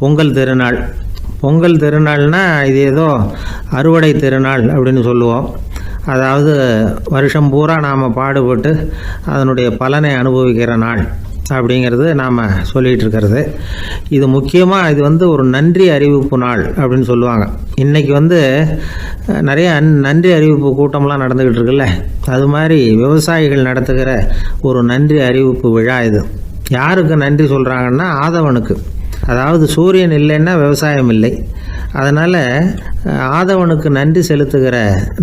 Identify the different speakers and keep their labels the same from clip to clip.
Speaker 1: பொங்கல் திருநாள். பொங்கல் திருநாள்னால் இது ஏதோ அறுவடை திருநாள் அப்படின்னு சொல்லுவோம். அதாவது வருஷம் பூரா நாம் பாடுபட்டு அதனுடைய பலனை அனுபவிக்கிற நாள் அப்படிங்கிறது நாம் சொல்லிகிட்டு இருக்கிறது. இது முக்கியமாக இது ஒரு நன்றி அறிவிப்பு நாள் அப்படின்னு சொல்லுவாங்க. இன்றைக்கி நிறைய நன்றி அறிவிப்பு கூட்டம்லாம் நடந்துக்கிட்டு இருக்குல்ல, அது மாதிரி விவசாயிகள் நடத்துகிற ஒரு நன்றி அறிவிப்பு விழா இது. யாருக்கு நன்றி சொல்கிறாங்கன்னா ஆதவனுக்கு. அதாவது சூரியன் இல்லைன்னா விவசாயம் இல்லை. அதனால் ஆதவனுக்கு நன்றி செலுத்துகிற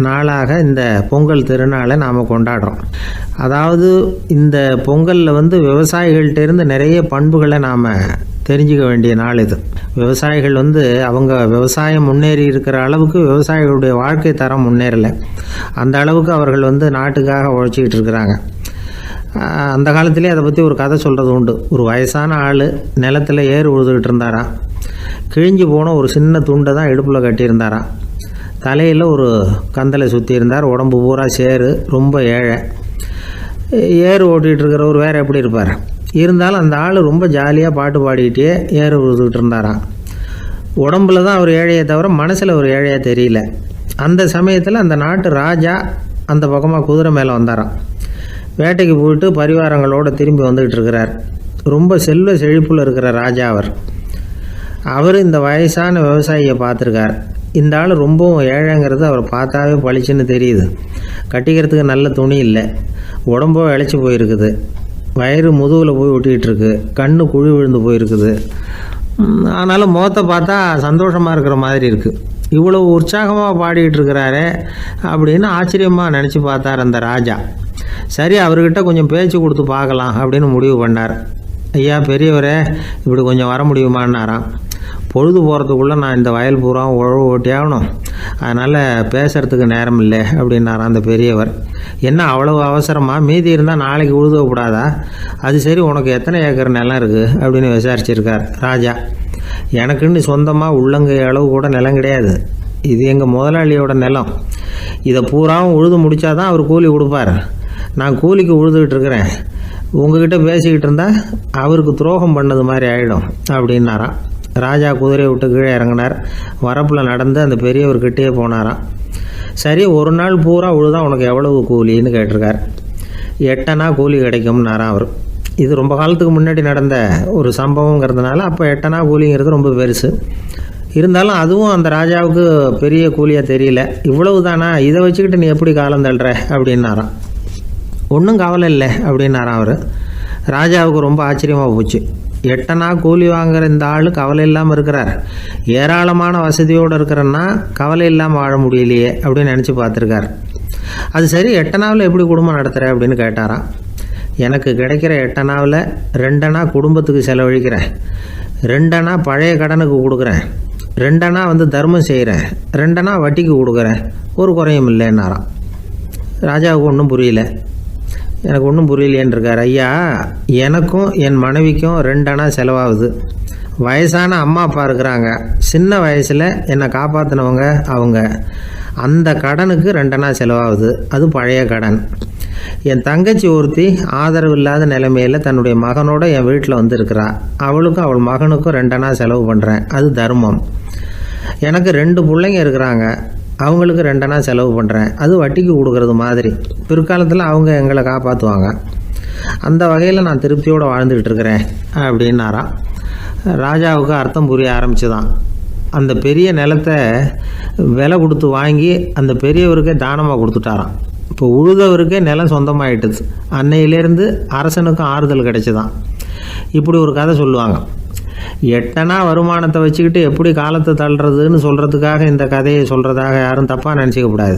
Speaker 1: நாளாக இந்த பொங்கல் திருநாளை நாம் கொண்டாடுறோம். அதாவது இந்த பொங்கலில் விவசாயிகள்கிட்டேருந்து நிறைய பண்புகளை நாம் தெரிஞ்சுக்க வேண்டிய நாள் இது. விவசாயிகள் அவங்க விவசாயம் முன்னேறி இருக்கிற அளவுக்கு விவசாயிகளுடைய வாழ்க்கை தரம் முன்னேறலை. அந்த அளவுக்கு அவர்கள் நாட்டுக்காக உழைச்சிக்கிட்டு இருக்கிறாங்க. அந்த காலத்திலே அதை பற்றி ஒரு கதை சொல்கிறது உண்டு. ஒரு வயசான ஆள் நிலத்தில் ஏறு உழுதுகிட்டு இருந்தாராம். கிழிஞ்சு போன ஒரு சின்ன துண்டை தான் இடுப்பில் கட்டியிருந்தாராம். தலையில் ஒரு கந்தலை சுற்றி இருந்தார். உடம்பு பூரா சேரு, ரொம்ப ஏழை. ஏறு ஓட்டிகிட்டு இருக்கிறவர் வேறு எப்படி இருப்பார்? இருந்தாலும் அந்த ஆள் ரொம்ப ஜாலியாக பாட்டு பாடிக்கிட்டே ஏறு உழுதுகிட்டு இருந்தாராம். உடம்புல தான் அவர் ஏழையை தவிர மனசில் ஒரு ஏழையாக தெரியல. அந்த சமயத்தில் அந்த நாட்டு ராஜா அந்த பக்கமாக குதிரை மேலே வந்தாராம். வேட்டைக்கு போயிட்டு பரிவாரங்களோடு திரும்பி வந்துக்கிட்டு இருக்கிறார். ரொம்ப செல்வ செழிப்பில் இருக்கிற ராஜா அவர் இந்த வயசான விவசாயியை பார்த்துருக்கார். இந்த ஆள் ரொம்பவும் ஏழைங்கிறது அவர் பார்த்தாவே பளிச்சுன்னு தெரியுது. கட்டிக்கிறதுக்கு நல்ல துணி இல்லை, உடம்போ இழைச்சி போயிருக்குது, வயிறு முதுகில் போய் ஒட்டிக்கிட்டு இருக்கு, கண்ணு குழி விழுந்து போயிருக்குது. ஆனாலும் முகத்தை பார்த்தா சந்தோஷமாக இருக்கிற மாதிரி இருக்குது. இவ்வளோ உற்சாகமாக பாடிக்கிட்டு இருக்கிறாரே அப்படின்னு ஆச்சரியமாக நினச்சி பார்த்தார் அந்த ராஜா. சரி, அவர்கிட்ட கொஞ்சம் பேச்சு கொடுத்து பார்க்கலாம் அப்படின்னு முடிவு பண்ணார். ஐயா பெரியவரே, இப்படி கொஞ்சம் வர முடியுமான்னாராம். பொழுது போகிறதுக்குள்ளே நான் இந்த வயல் பூரா உழவு ஓட்டி ஆகணும், அதனால் பேசுகிறதுக்கு நேரம் இல்லை அப்படின்னாராம் அந்த பெரியவர். என்ன அவ்வளவு அவசரமாக? மீதி இருந்தால் நாளைக்கு உழுதக்கூடாதா? அது சரி, உனக்கு எத்தனை ஏக்கர் நிலம் இருக்குது அப்படின்னு விசாரிச்சிருக்கார் ராஜா. எனக்குன்னு சொந்தமாக உள்ளங்கை அளவு கூட நிலம் கிடையாது. இது எங்கள் முதலாளியோட நிலம். இதை பூராவும் உழுது முடித்தாதான் அவர் கூலி கொடுப்பார். நான் கூலிக்கு உழுதுகிட்டு இருக்கிறேன். உங்ககிட்ட பேசிக்கிட்டு இருந்தால் அவருக்கு துரோகம் பண்ணது மாதிரி ஆகிடும் அப்படின்னாராம். ராஜா குதிரையை விட்டு கீழே இறங்கினார். வரப்பில் நடந்து அந்த பெரியவர்கிட்டே போனாராம். சரி, ஒரு நாள் பூரா உழுதா உனக்கு எவ்வளவு கூலின்னு கேட்டிருக்கார். 8 அணா கூலி கிடைக்கும்னாராம் அவர். இது ரொம்ப காலத்துக்கு முன்னாடி நடந்த ஒரு சம்பவங்கிறதுனால அப்போ 8 அணா கூலிங்கிறது ரொம்ப பெருசு. இருந்தாலும் அதுவும் அந்த ராஜாவுக்கு பெரிய கூலியாக தெரியல. இவ்வளவு தானா, இதை வச்சுக்கிட்டு நீ எப்படி காலம் தள்ளுற அப்படின்னாராம். ஒன்றும் கவலை இல்லை அப்படின்னாராம் அவர். ராஜாவுக்கு ரொம்ப ஆச்சரியமாக போச்சு. 8 அணா கூலி வாங்குகிற இந்த ஆள் கவலை இல்லாமல் இருக்கிறார், ஏராளமான வசதியோடு இருக்கிறன்னா கவலை இல்லாமல் வாழ முடியலையே அப்படின்னு நினச்சி பார்த்துருக்கார். அது சரி, 8 அணாவில் எப்படி குடும்பம் நடத்துகிற அப்படின்னு கேட்டாராம். எனக்கு கிடைக்கிற 8 அணாவில் 2 அணா குடும்பத்துக்கு செலவழிக்கிறேன், 2 அணா பழைய கடனுக்கு கொடுக்குறேன், 2 அணா தர்மம் செய்கிறேன், 2 அணா வட்டிக்கு கொடுக்குறேன், ஒரு குறையும் இல்லைன்னாராம். ராஜாவுக்கு ஒன்றும் புரியல. எனக்கு ஒன்றும் புரியலையேன்னு இருக்கார். ஐயா, எனக்கும் என் மனைவிக்கும் 2 அணா செலவாகுது. வயசான அம்மா அப்பா இருக்கிறாங்க, சின்ன வயசில் என்னை காப்பாற்றினவங்க அவங்க. அந்த கடனுக்கு 2 அணா செலவாகுது, அது பழைய கடன். என் தங்கச்சி ஒருத்தி ஆதரவு இல்லாத நிலைமையில் தன்னுடைய மகனோட என் வீட்டில் இருக்கிறா. அவளுக்கும் அவள் மகனுக்கும் 2 அணா செலவு பண்ணுறேன், அது தர்மம். எனக்கு 2 பிள்ளைங்க இருக்கிறாங்க, அவங்களுக்கு 2 அணா செலவு பண்ணுறேன், அது வட்டிக்கு கொடுக்கறது மாதிரி. பிற்காலத்தில் அவங்க எங்களை காப்பாற்றுவாங்க. அந்த வகையில் நான் திருப்தியோடு வாழ்ந்துக்கிட்டு இருக்கிறேன் அப்படின்னாராம். ராஜாவுக்கு அர்த்தம் புரிய ஆரம்பிச்சுதான். அந்த பெரிய நிலத்தை விலை கொடுத்து வாங்கி அந்த பெரியவருக்கே தானமாக கொடுத்துட்டாராம். இப்போ உழுதவருக்கே நிலம் சொந்தமாயிட்டுது. அன்னையிலேருந்து அரசனுக்கும் ஆறுதல் கிடைச்சிதான். இப்படி ஒரு கதை சொல்லுவாங்க. 8 அணா வருமானத்தை வச்சுக்கிட்டு எப்படி காலத்தை தள்ளுறதுன்னு சொல்கிறதுக்காக இந்த கதையை சொல்கிறதாக யாரும் தப்பாக நினச்சிக்கக்கூடாது.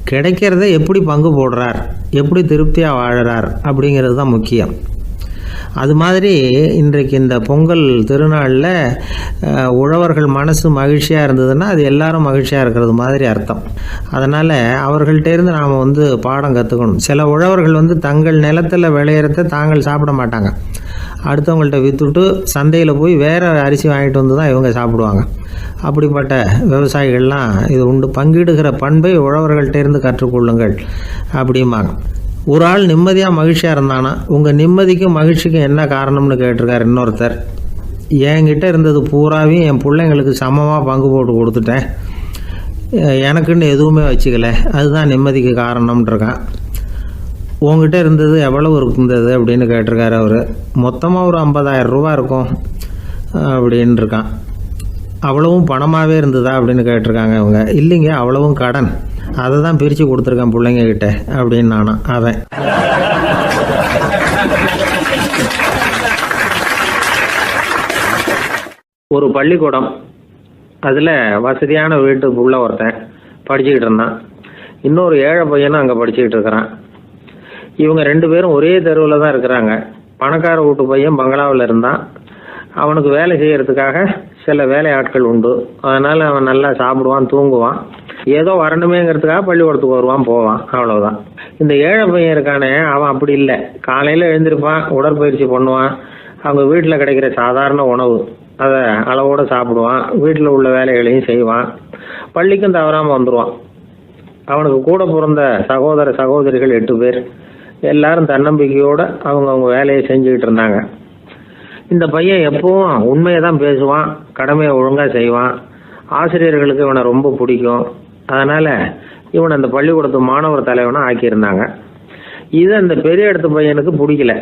Speaker 1: கிடைக்கிறத எப்படி பங்கு போடுறார், எப்படி திருப்தியாக வாழறார் அப்படிங்கிறது தான் முக்கியம். அது மாதிரி இன்றைக்கு இந்த பொங்கல் திருநாளில் உழவர்கள் மனசு மகிழ்ச்சியாக இருந்ததுன்னா அது எல்லாரும் மகிழ்ச்சியாக இருக்கிறது மாதிரி அர்த்தம். அதனால் அவர்கள்ட்டேருந்து நாம் பாடம் கற்றுக்கணும். சில உழவர்கள் தங்கள் நிலத்தில் விளையிறத தாங்கள் சாப்பிட மாட்டாங்க, அடுத்தவங்கள்ட்ட விற்றுட்டு சந்தையில் போய் வேறு அரிசி வாங்கிட்டு வந்து தான் இவங்க சாப்பிடுவாங்க. அப்படிப்பட்ட விவசாயிகள்லாம் இது உண்டு. பங்கிடுகிற பண்பை உழவர்கள்ட்டேருந்து கற்றுக்கொள்ளுங்கள் அப்படிம்பாங்க. ஒரு ஆள் நிம்மதியாக மகிழ்ச்சியாக இருந்தானா, உங்கள் நிம்மதிக்கும் மகிழ்ச்சிக்கும் என்ன காரணம்னு கேட்டிருக்கார் இன்னொருத்தர். என்கிட்ட இருந்தது பூராவையும் என் பிள்ளைங்களுக்கு சமமாக பங்கு போட்டு கொடுத்துட்டேன், எனக்குன்னு எதுவுமே வச்சுக்கல, அதுதான் நிம்மதிக்கு காரணம்ன்றிருக்கான். உங்ககிட்ட இருந்தது எவ்வளவு இருந்தது அப்படின்னு கேட்டிருக்காரு அவர். மொத்தமாக ஒரு 50,000 ரூபா இருக்கும் அப்படின்னு இருக்கான். அவ்வளவும் பணமாகவே இருந்ததா அப்படின்னு கேட்டிருக்காங்க அவங்க. இல்லைங்க, அவ்வளவும் கடன், அதை தான் பிரித்து கொடுத்துருக்கேன் பிள்ளைங்க கிட்ட அப்படின்னு நானும். அவன் ஒரு பள்ளிக்கூடம், அதில் வசதியான வீட்டுக்குள்ள ஒருத்தன் படிச்சுக்கிட்டு இருந்தான், இன்னொரு ஏழை பையனும் அங்கே படிச்சுக்கிட்டு இருக்கிறான். இவங்க 2 பேரும் ஒரே தெருவில் தான் இருக்கிறாங்க. பணக்கார வீட்டு பையன் பங்களாவில் இருந்தான். அவனுக்கு வேலை செய்யறதுக்காக சில வேலை ஆட்கள் உண்டு. அதனால் அவன் நல்லா சாப்பிடுவான், தூங்குவான், ஏதோ வரணுமேங்கிறதுக்காக பள்ளிக்கூடத்துக்கு வருவான், போவான், அவ்வளவுதான். இந்த ஏழை பையன் இருக்கானே, அவன் அப்படி இல்லை. காலையில் எழுந்திருப்பான், உடற்பயிற்சி பண்ணுவான், அவங்க வீட்டில் கிடைக்கிற சாதாரண உணவு அதை அளவோடு சாப்பிடுவான், வீட்டில் உள்ள வேலைகளையும் செய்வான், பள்ளிக்கும் தவறாமல் வந்துடுவான். அவனுக்கு கூட பிறந்த சகோதர சகோதரிகள் 8 பேர். எல்லாரும் தன்னம்பிக்கையோடு அவங்க வேலையை செஞ்சுக்கிட்டு இருந்தாங்க. இந்த பையன் எப்பவும் உண்மையை தான் பேசுவான், கடமையை ஒழுங்காக செய்வான், ஆசிரியர்களுக்கு இவனை ரொம்ப பிடிக்கும். அதனால் இவனை அந்த பள்ளிக்கூடத்து மாணவர் தலைவனை ஆக்கியிருந்தாங்க. இது அந்த பெரிய இடத்து பையனுக்கு பிடிக்கல.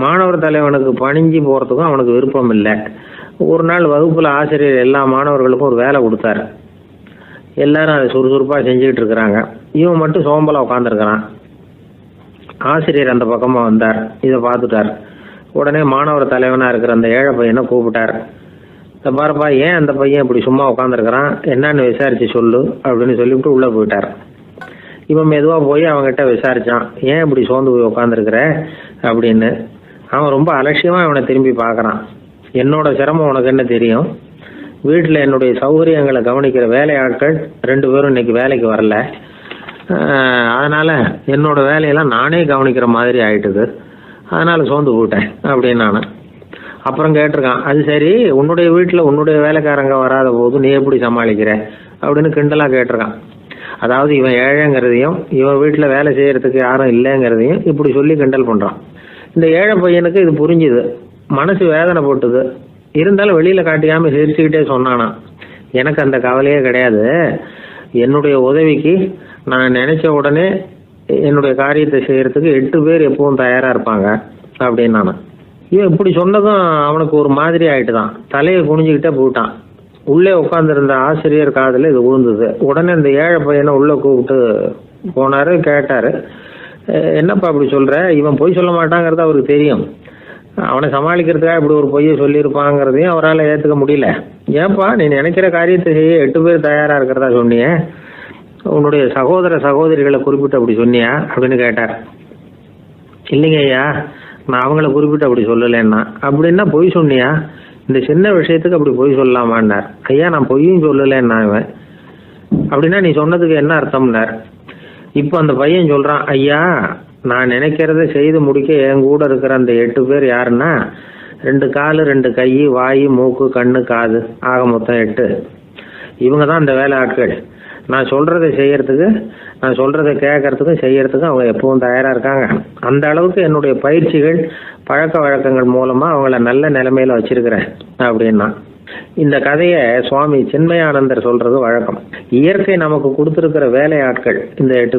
Speaker 1: மாணவர் தலைவனுக்கு பணிஞ்சு போகிறதுக்கும் அவனுக்கு விருப்பம் இல்லை. ஒரு நாள் வகுப்பில் ஆசிரியர் எல்லா மாணவர்களுக்கும் ஒரு வேலை கொடுத்தாரு. எல்லாரும் அதை சுறுசுறுப்பாக செஞ்சுக்கிட்டு இருக்கிறாங்க. இவன் மட்டும் சோம்பலாக உட்காந்துருக்கிறான். ஆசிரியர் அந்த பக்கமாக வந்தார், இதை பார்த்துட்டார். உடனே மாணவர் தலைவனாக இருக்கிற அந்த ஏழை பையனை கூப்பிட்டார். இந்த பாருப்பா, ஏன் அந்த பையன் இப்படி சும்மா உட்காந்துருக்கிறான், என்னன்னு விசாரித்து சொல்லு அப்படின்னு சொல்லிவிட்டு உள்ளே போயிட்டார். இவன் மெதுவாக போய் அவங்ககிட்ட விசாரித்தான், ஏன் இப்படி சோர்ந்து போய் உட்காந்துருக்கிற அப்படின்னு. அவன் ரொம்ப அலட்சியமாக இவனை திரும்பி பார்க்குறான். என்னோட சிரமம் உனக்கு என்ன தெரியும், வீட்டில் என்னுடைய சௌகரியங்களை கவனிக்கிற வேலை ஆட்கள் 2 பேரும் இன்னைக்கு வேலைக்கு வரல, அதனால் என்னோட வேலையெல்லாம் நானே கவனிக்கிற மாதிரி ஆயிட்டுது, அதனால் சோர்ந்து போயிட்டேன் அப்படின்னு நான். அப்புறம் கேட்டிருக்கான், அது சரி, உன்னுடைய வீட்டில் உன்னுடைய வேலைக்காரங்க வராத போது நீ எப்படி சமாளிக்கிற அப்படின்னு கிண்டலாக கேட்டிருக்கான். அதாவது இவன் ஏழைங்கிறதையும் இவன் வீட்டில் வேலை செய்யறதுக்கு யாரும் இல்லைங்கிறதையும் இப்படி சொல்லி கிண்டல் பண்ணுறான். இந்த ஏழை பையனுக்கு இது புரிஞ்சுது, மனசு வேதனை போட்டுது. இருந்தாலும் வெளியில் காட்டிக்காமல் சிரிச்சுக்கிட்டே சொன்னானா, எனக்கு அந்த கவலையே கிடையாது, என்னுடைய உதவிக்கு நான் நினைச்ச உடனே என்னுடைய காரியத்தை செய்யறதுக்கு 8 பேர் எப்பவும் தயாராக இருப்பாங்க அப்படின்னு நான். இவன் இப்படி சொன்னதும் அவனுக்கு ஒரு மாதிரி ஆயிட்டு தான், தலையை குனிஞ்சுக்கிட்டே போயிட்டான். உள்ளே உட்காந்துருந்த ஆசிரியர் காதில் இது விழுந்தது. உடனே இந்த ஏழை பையனை உள்ளே கூப்பிட்டு போனார், கேட்டார், என்னப்பா அப்படி சொல்கிற, இவன் பொய் சொல்ல மாட்டாங்கிறது அவருக்கு தெரியும், அவனை சமாளிக்கிறதுக்காக இப்படி ஒரு பொய்யை சொல்லியிருப்பாங்கிறதையும் அவரால் ஏற்றுக்க முடியல. ஏன்பா நீ நினைக்கிற காரியத்தை செய்ய 8 பேர் தயாராக இருக்கிறதா சொன்னியே, உன்னுடைய சகோதர சகோதரிகளை குறிப்பிட்டு அப்படி சொன்னியா அப்படின்னு கேட்டார். இல்லைங்க ஐயா, நான் அவங்கள குறிப்பிட்டு அப்படி சொல்லலைன்னா. அப்படின்னா பொய் சொன்னியா, இந்த சின்ன விஷயத்துக்கு அப்படி பொய் சொல்லலாமான்னார். ஐயா நான் பொய்யும் சொல்லலைன்னா. இவன் அப்படின்னா நீ சொன்னதுக்கு என்ன அர்த்தம்னார். இப்போ அந்த பையன் சொல்கிறான், ஐயா நான் நினைக்கிறத செய்து முடிக்க என் கூட இருக்கிற அந்த 8 பேர் யாருன்னா 2 கால் 2 கை, வாய், மூக்கு, கண்ணு, காது, ஆக மொத்தம் 8. இவங்க தான் அந்த வேலை ஆட்கள். நான் சொல்கிறத செய்யறதுக்கு, நான் சொல்கிறத கேட்கறதுக்கும் செய்யறதுக்கும் அவங்க எப்பவும் தயாராக இருக்காங்க. அந்த அளவுக்கு என்னுடைய பயிற்சிகள் பழக்க வழக்கங்கள் மூலமாக அவங்கள நல்ல நிலைமையில் வச்சிருக்கிறேன் அப்படின்னா. இந்த கதையை சுவாமி சின்மயானந்தர் சொல்கிறது வழக்கம். இயற்கை நமக்கு கொடுத்துருக்கிற வேலை ஆட்கள் இந்த 8,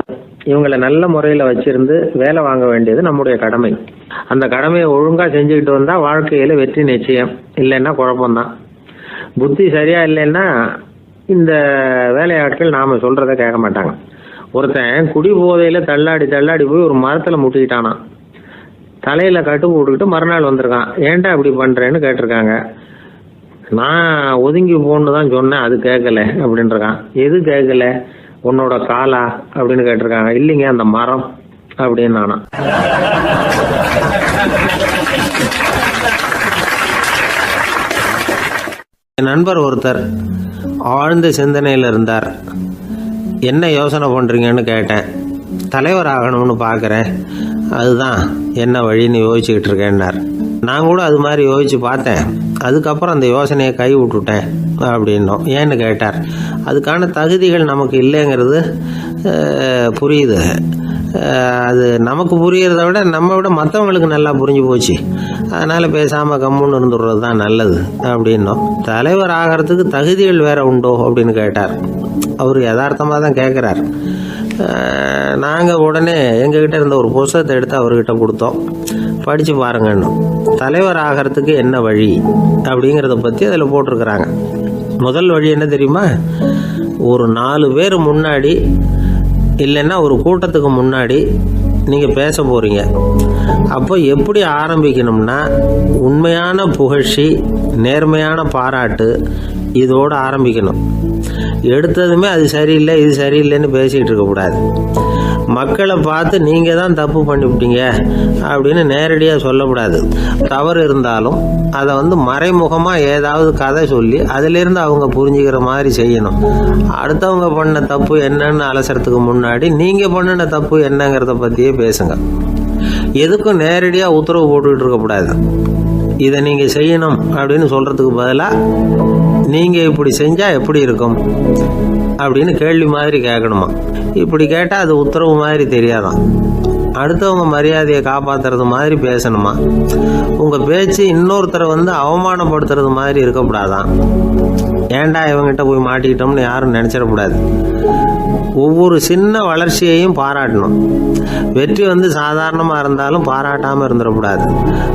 Speaker 1: இவங்களை நல்ல முறையில் வச்சிருந்து வேலை வாங்க வேண்டியது நம்முடைய கடமை. அந்த கடமையை ஒழுங்காக செஞ்சுக்கிட்டு வந்தால் வாழ்க்கையில் வெற்றி நிச்சயம், இல்லைன்னா குழப்பம்தான். புத்தி சரியா இல்லைன்னா இந்த வேலையாட்கள் நாம் சொல்கிறத கேட்க மாட்டாங்க. ஒருத்தன் குடி போதையில் தள்ளாடி தள்ளாடி போய் ஒரு மரத்தில் முட்டிக்கிட்டானா, தலையில் கட்டு போட்டுக்கிட்டு மறுநாள் வந்திருக்கான். ஏன்டா இப்படி பண்ணுறேன்னு கேட்டிருக்காங்க. நான் ஒதுங்கி போன்னு தான் சொன்னேன், அது கேட்கல அப்படின்ட்டுருக்கான். எது கேட்கல, உன்னோட காலா அப்படின்னு கேட்டிருக்காங்க. இல்லைங்க அந்த மரம் அப்படின்னு நானா. என் நண்பர் ஒருத்தர் ஆழ்ந்த சிந்தனையில் இருந்தார். என்ன யோசனை பண்ணுறீங்கன்னு கேட்டேன். தலைவர் ஆகணும்னு பார்க்குறேன், அதுதான் என்ன வழின்னு யோசிச்சுக்கிட்டு இருக்கேன்னார். நான் கூட அது மாதிரி யோசித்து பார்த்தேன், அதுக்கப்புறம் அந்த யோசனையை கை விட்டுட்டேன் அப்படின்னோம். ஏன்னு கேட்டார். அதுக்கான தகுதிகள் நமக்கு இல்லைங்கிறது புரியுது. அது நமக்கு புரியறத விட நம்ம விட மற்றவங்களுக்கு நல்லா புரிஞ்சு போச்சு. அதனால் பேசாமல் கம்முன்னு இருந்துடுறது தான் நல்லது அப்படின்னோம். தலைவர் ஆகிறதுக்கு தகுதிகள் வேறு உண்டோ அப்படின்னு கேட்டார். அவர் யதார்த்தமாக தான் கேட்குறார். நாங்கள் உடனே எங்ககிட்ட இருந்த ஒரு புத்தகத்தை எடுத்து அவர்கிட்ட கொடுத்தோம். படித்து பாருங்கன்னு. தலைவர் ஆகிறதுக்கு என்ன வழி அப்படிங்கிறத பற்றி அதில் போட்டிருக்கிறாங்க. முதல் வழி என்ன தெரியுமா? ஒரு 4 பேர் முன்னாடி இல்லைன்னா ஒரு கூட்டத்துக்கு முன்னாடி நீங்கள் பேச போகிறீங்க. அப்போ எப்படி ஆரம்பிக்கணும்னா, உண்மையான புகழ்ச்சி, நேர்மையான பாராட்டு, இதோடு ஆரம்பிக்கணும். எடுத்ததுமே அது சரியில்லை இது சரியில்லைன்னு பேசிகிட்டு இருக்கக்கூடாது. மக்களை பார்த்து நீங்கள் தான் தப்பு பண்ணிவிட்டீங்க அப்படின்னு நேரடியாக சொல்லக்கூடாது. தவறு இருந்தாலும் அதை மறைமுகமாக ஏதாவது கதை சொல்லி அதிலிருந்து அவங்க புரிஞ்சுக்கிற மாதிரி செய்யணும். அடுத்தவங்க பண்ண தப்பு என்னன்னு அலசறதுக்கு முன்னாடி நீங்கள் பண்ணின தப்பு என்னங்கிறத பற்றியே பேசுங்க. எதுக்கும் நேரடியாக உத்தரவு போட்டுக்கிட்டு இருக்கக்கூடாது. இதை நீங்கள் செய்யணும் அப்படின்னு சொல்கிறதுக்கு பதிலாக நீங்கள் இப்படி செஞ்சால் எப்படி இருக்கும் அப்படின்னு கேள்வி மாதிரி கேட்கணுமா. இப்படி கேட்டால் அது உத்தரவு மாதிரி தெரியாதான். அடுத்தவங்க மரியாதையை காப்பாற்றுறது மாதிரி பேசணுமா. உங்கள் பேச்சு இன்னொருத்தரை அவமானப்படுத்துறது மாதிரி இருக்கக்கூடாதான். ஏன்டா இவங்கிட்ட போய் மாட்டிக்கிட்டோம்னு யாரும் நினச்சிடக்கூடாது. ஒவ்வொரு சின்ன வளர்ச்சியையும் பாராட்டணும். வெற்றி சாதாரணமாக இருந்தாலும் பாராட்டாமல் இருந்துடக்கூடாது.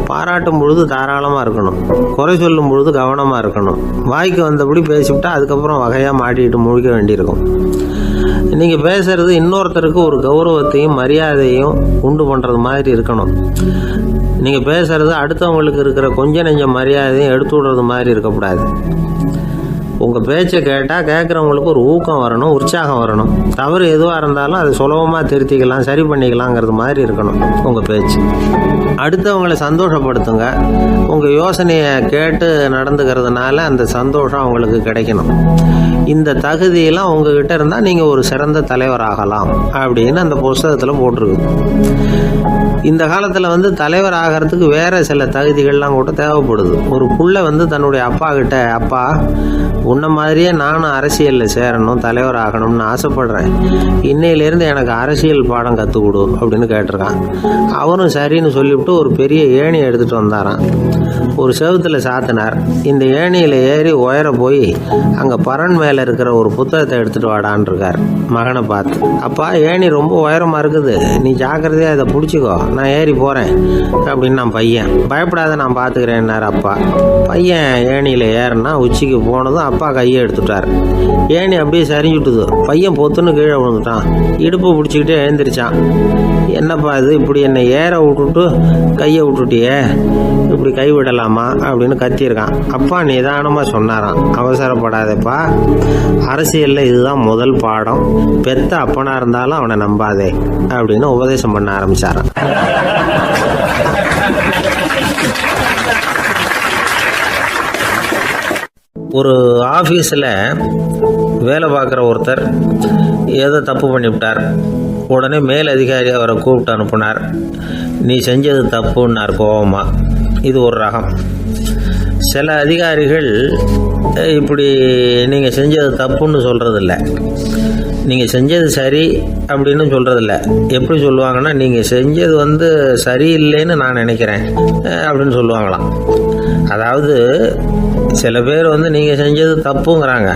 Speaker 1: பாராட்டும் பொழுது தாராளமாக இருக்கணும். குறை சொல்லும் பொழுது கவனமாக இருக்கணும். வாய்க்கு வந்தபடி பேசிவிட்டா அதுக்கப்புறம் வகையாக மாட்டிக்கிட்டு முழிக்க வேண்டியிருக்கும். நீங்கள் பேசுறது இன்னொருத்தருக்கு ஒரு கௌரவத்தையும் மரியாதையும் உண்டு பண்ணுறது மாதிரி இருக்கணும். நீங்கள் பேசுறது அடுத்தவங்களுக்கு இருக்கிற கொஞ்ச நெஞ்ச மரியாதையும் எடுத்து விடுறது மாதிரி இருக்கக்கூடாது. உங்கள் பேச்சை கேட்டால் கேட்குறவங்களுக்கு ஒரு ஊக்கம் வரணும், உற்சாகம் வரணும். தவறு எதுவாக இருந்தாலும் அதை சுலபமாக திருத்திக்கலாம், சரி பண்ணிக்கலாங்கிறது மாதிரி இருக்கணும் உங்கள் பேச்சு. அடுத்தவங்களை சந்தோஷப்படுத்துங்க. உங்கள் யோசனையை கேட்டு நடந்துக்கிறதுனால அந்த சந்தோஷம் அவங்களுக்கு கிடைக்கணும். இந்த தகுதியெல்லாம் உங்ககிட்ட இருந்தால் நீங்கள் ஒரு சிறந்த தலைவராகலாம் அப்படின்னு அந்த புஸ்தகத்தில் போட்டிருக்கு. இந்த காலத்தில் தலைவர் ஆகிறதுக்கு வேறு சில தகுதிகள்லாம் கூட தேவைப்படுது. ஒரு புள்ள தன்னுடைய அப்பா கிட்ட, அப்பா உன்ன மாதிரியே நானும் அரசியலில் சேரணும், தலைவர் ஆகணும்னு ஆசைப்படுறேன், இன்னையிலேருந்து எனக்கு அரசியல் பாடம் கற்றுக் கொடு அப்படின்னு கேட்டிருக்கான். அவரும் சரின்னு சொல்லிவிட்டு ஒரு பெரிய ஏணியை எடுத்துகிட்டு வந்தாரான். ஒரு செவுத்தில் சாத்தினார். இந்த ஏணியில் ஏறி உயர போய் அங்கே பரன் மேலே இருக்கிற ஒரு புத்தகத்தை எடுத்துகிட்டு வாடான் இருக்கார் மகனை பார்த்து. அப்பா ஏணி ரொம்ப உயரமாக இருக்குது, நீ ஜாக்கிரதையாக இதை பிடிச்சிக்கோ, நான் ஏறி போகிறேன் அப்படின்னு நான் பையன். பயப்படாத, நான் பார்த்துக்கிறேன்னார் அப்பா. பையன் ஏணியில் ஏறினா உச்சிக்கு போனதும் அப்பா கையை எடுத்துட்டார். ஏணி அப்படியே சரிஞ்சுட்டுது. பையன் பொத்துன்னு கீழே விழுந்துட்டான். இடுப்பு பிடிச்சிக்கிட்டே எழுந்திரிச்சான். என்னப்பா இது, இப்படி என்னை ஏற விட்டுட்டு கையை விட்டுட்டியே, இப்படி கை விடலாமா அப்படின்னு கத்தியிருக்கான். அப்பா நிதானமாக சொன்னாராம், அவசரப்படாதேப்பா, அரசியலில் இதுதான் முதல் பாடம், பெத்த அப்பனா இருந்தாலும் அவனை நம்பாதே அப்படின்னு உபதேசம் பண்ண ஆரம்பிச்சாரான். ஒரு ஆஃபீஸில் வேலை பார்க்குற ஒருத்தர் ஏதோ தப்பு பண்ணிவிட்டார். உடனே மேல் அதிகாரி அவரை கூப்பிட்டு அனுப்புனார். நீ செஞ்சது தப்புன்னார் கோபமா. இது ஒரு ரகம். சில அதிகாரிகள் இப்படி நீங்கள் செஞ்சது தப்புன்னு சொல்கிறதில்ல, நீங்கள் செஞ்சது சரி அப்படின்னு சொல்கிறதில்ல. எப்படி சொல்லுவாங்கன்னா, நீங்கள் செஞ்சது சரியில்லைன்னு நான் நினைக்கிறேன் அப்படின்னு சொல்லுவாங்களாம். அதாவது சில பேர் நீங்கள் செஞ்சது தப்புங்கிறாங்க,